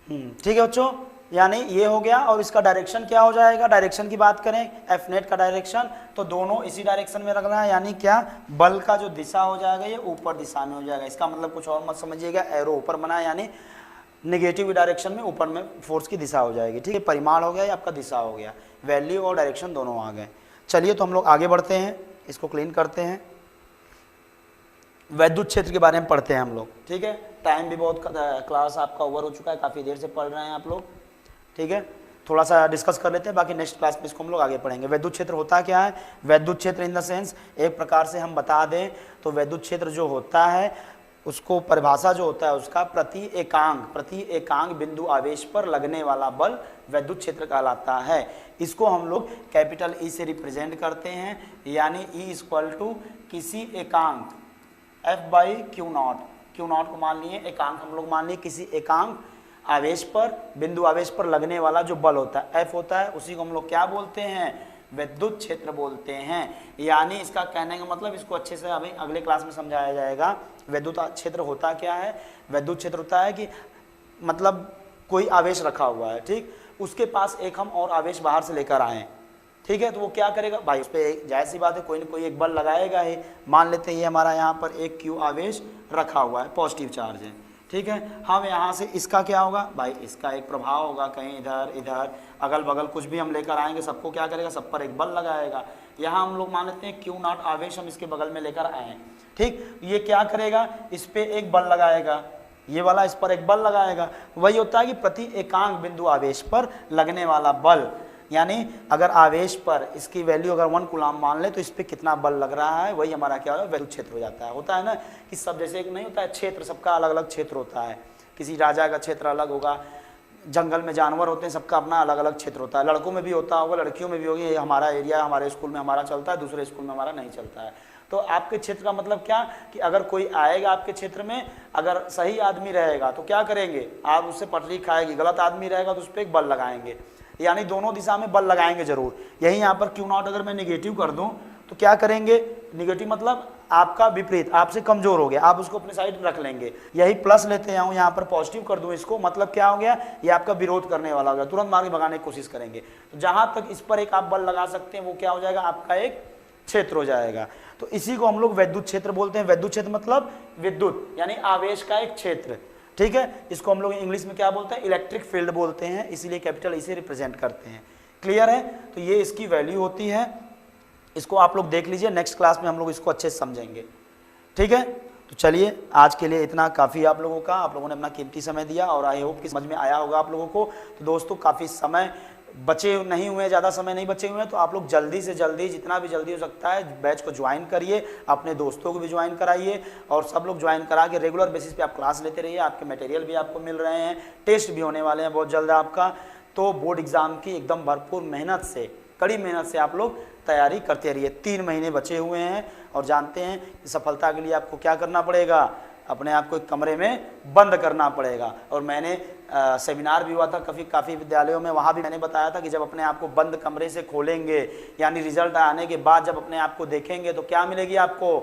ठीक है बच्चों, यानी ये हो गया। और इसका डायरेक्शन क्या हो जाएगा, डायरेक्शन की बात करें एफ नेट का डायरेक्शन, तो दोनों इसी डायरेक्शन में रखना है, यानी क्या बल का जो दिशा हो जाएगा ये ऊपर दिशा में हो जाएगा। इसका मतलब कुछ और मत समझिएगा, एरो ऊपर बना है यानी नेगेटिव डायरेक्शन में ऊपर में फोर्स की दिशा हो जाएगी। ठीक है, परिमाण हो गया या आपका दिशा हो गया, वैल्यू और डायरेक्शन दोनों आ गए। चलिए तो हम लोग आगे बढ़ते हैं, इसको क्लीन करते हैं, वैद्युत क्षेत्र के बारे में पढ़ते हैं हम लोग। ठीक है, टाइम भी बहुत, क्लास आपका ओवर हो चुका है, काफ़ी देर से पढ़ रहे हैं आप लोग। ठीक है, थोड़ा सा डिस्कस कर लेते हैं, बाकी नेक्स्ट क्लास में इसको हम लोग आगे पढ़ेंगे। वैद्युत क्षेत्र होता क्या है, वैद्युत क्षेत्र इन द सेंस, एक प्रकार से हम बता दें तो वैद्युत क्षेत्र जो होता है उसको परिभाषा जो होता है उसका प्रति एकांक बिंदु आवेश पर लगने वाला बल वैद्युत क्षेत्र कहलाता है। इसको हम लोग कैपिटल ई से रिप्रेजेंट करते हैं, यानी ई = किसी एकांक F/Q0, Q0 को मान लिए एकांक, हम लोग मान लिए किसी एकांक आवेश पर, बिंदु आवेश पर लगने वाला जो बल होता है F होता है, उसी को हम लोग क्या बोलते हैं, वैद्युत क्षेत्र बोलते हैं। यानी इसका कहने का मतलब, इसको अच्छे से अभी अगले क्लास में समझाया जाएगा। वैद्युत क्षेत्र होता क्या है, वैद्युत क्षेत्र होता है कि मतलब कोई आवेश रखा हुआ है, ठीक, उसके पास एक हम और आवेश बाहर से लेकर आए, ठीक है, तो वो क्या करेगा भाई, उस पर जाहिर सी बात है कोई ना कोई एक बल लगाएगा ही। मान लेते हैं ये हमारा यहाँ पर एक Q आवेश रखा हुआ है, पॉजिटिव चार्ज है, ठीक है, हम यहाँ से इसका क्या होगा भाई, इसका एक प्रभाव होगा, कहीं इधर इधर अगल बगल कुछ भी हम लेकर आएंगे सबको क्या करेगा, सब पर एक बल लगाएगा। यहाँ हम लोग मान लेते हैं Q0 आवेश हम इसके बगल में लेकर आए हैं, ठीक, ये क्या करेगा, इस पर एक बल लगाएगा, ये वाला इस पर एक बल लगाएगा। वही होता है कि प्रति एकांक बिंदु आवेश पर लगने वाला बल, यानी अगर आवेश पर इसकी वैल्यू अगर 1 कूलाम मान ले तो इस पर कितना बल लग रहा है, वही हमारा क्या होगा, वैद्युत क्षेत्र हो जाता है। होता है ना कि सब जैसे एक नहीं होता है क्षेत्र, सबका अलग अलग क्षेत्र होता है, किसी राजा का क्षेत्र अलग होगा, जंगल में जानवर होते हैं सबका अपना अलग अलग क्षेत्र होता है, लड़कों में भी होता होगा, लड़कियों में भी होगी, ये हमारा एरिया हमारे स्कूल में हमारा चलता है, दूसरे स्कूल में हमारा नहीं चलता है। तो आपके क्षेत्र का मतलब क्या कि अगर कोई आएगा आपके क्षेत्र में, अगर सही आदमी रहेगा तो क्या करेंगे आप, उससे पटरी खाएगी, गलत आदमी रहेगा तो उस पर एक बल लगाएंगे, यानी दोनों दिशा में बल लगाएंगे जरूर। यही यहाँ पर Q0 अगर मैं निगेटिव कर दूं तो क्या करेंगे, निगेटिव मतलब आपका विपरीत, आपसे कमजोर हो गया, आप उसको अपने साइड रख लेंगे। यही प्लस लेते आऊँ यहाँ पर पॉजिटिव कर दूं इसको, मतलब क्या हो गया, ये आपका विरोध करने वाला हो गया, तुरंत मार के भगाने की कोशिश करेंगे। तो जहां तक इस पर एक आप बल लगा सकते हैं वो क्या हो जाएगा, आपका एक क्षेत्र हो जाएगा। तो इसी को हम लोग वैद्युत क्षेत्र बोलते हैं। वैद्युत क्षेत्र मतलब विद्युत यानी आवेश का एक क्षेत्र, ठीक है, इसको हम लोग इंग्लिश में क्या बोलते हैं, इलेक्ट्रिक फील्ड बोलते हैं, इसीलिए कैपिटल इसे रिप्रेजेंट करते हैं। क्लियर है, तो ये इसकी वैल्यू होती है, इसको आप लोग देख लीजिए, नेक्स्ट क्लास में हम लोग इसको अच्छे से समझेंगे, ठीक है। तो चलिए आज के लिए इतना काफ़ी आप लोगों का, आप लोगों ने अपना कीमती समय दिया और आई होप कि समझ में आया होगा आप लोगों को। तो दोस्तों काफ़ी समय बचे नहीं हुए, ज़्यादा समय नहीं बचे हुए हैं, तो आप लोग जल्दी से जल्दी, जितना भी जल्दी हो सकता है बैच को ज्वाइन करिए, अपने दोस्तों को भी ज्वाइन कराइए और सब लोग ज्वाइन करा के रेगुलर बेसिस पे आप क्लास लेते रहिए। आपके मटेरियल भी आपको मिल रहे हैं, टेस्ट भी होने वाले हैं बहुत जल्द आपका। तो बोर्ड एग्ज़ाम की एकदम भरपूर मेहनत से, कड़ी मेहनत से आप लोग तैयारी करते रहिए। 3 महीने बचे हुए हैं और जानते हैं कि सफलता के लिए आपको क्या करना पड़ेगा, अपने आप को एक कमरे में बंद करना पड़ेगा। और मैंने सेमिनार भी हुआ था काफ़ी विद्यालयों में, वहाँ भी मैंने बताया था कि जब अपने आप को बंद कमरे से खोलेंगे, यानी रिजल्ट आने के बाद जब अपने आप को देखेंगे तो क्या मिलेगी आपको,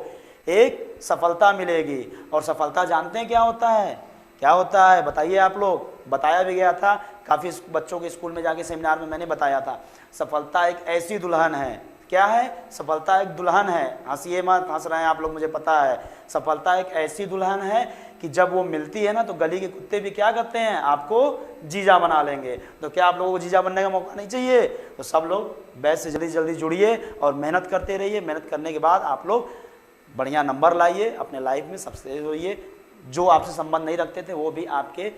एक सफलता मिलेगी। और सफलता जानते हैं क्या होता है? क्या होता है बताइए आप लोग? बताया भी गया था, काफ़ी बच्चों के स्कूल में जाके सेमिनार में मैंने बताया था। सफलता एक ऐसी दुल्हन है, क्या है? सफलता एक दुल्हन है। हंसिए मत, हंस रहे हैं आप लोग मुझे पता है। सफलता एक ऐसी दुल्हन है कि जब वो मिलती है ना तो गली के कुत्ते भी क्या करते हैं? आपको जीजा बना लेंगे। तो क्या आप लोगों को जीजा बनने का मौका नहीं चाहिए? तो सब लोग बैच से जल्दी जल्दी जुड़िए और मेहनत करते रहिए। मेहनत करने के बाद आप लोग बढ़िया नंबर लाइए, अपने लाइफ में सक्सेस होइए। जो आपसे संबंध नहीं रखते थे वो भी आपके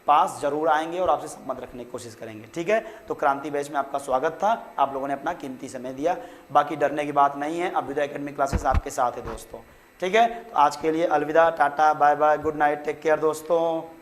पास जरूर आएंगे और आपसे संबंध रखने की कोशिश करेंगे। ठीक है, तो क्रांति बैच में आपका स्वागत था। आप लोगों ने अपना कीमती समय दिया। बाकी डरने की बात नहीं है, अभ्युदय एकेडमी क्लासेस आपके साथ है दोस्तों। ठीक है, तो आज के लिए अलविदा, ta-ta, bye bye, good night, take care दोस्तों।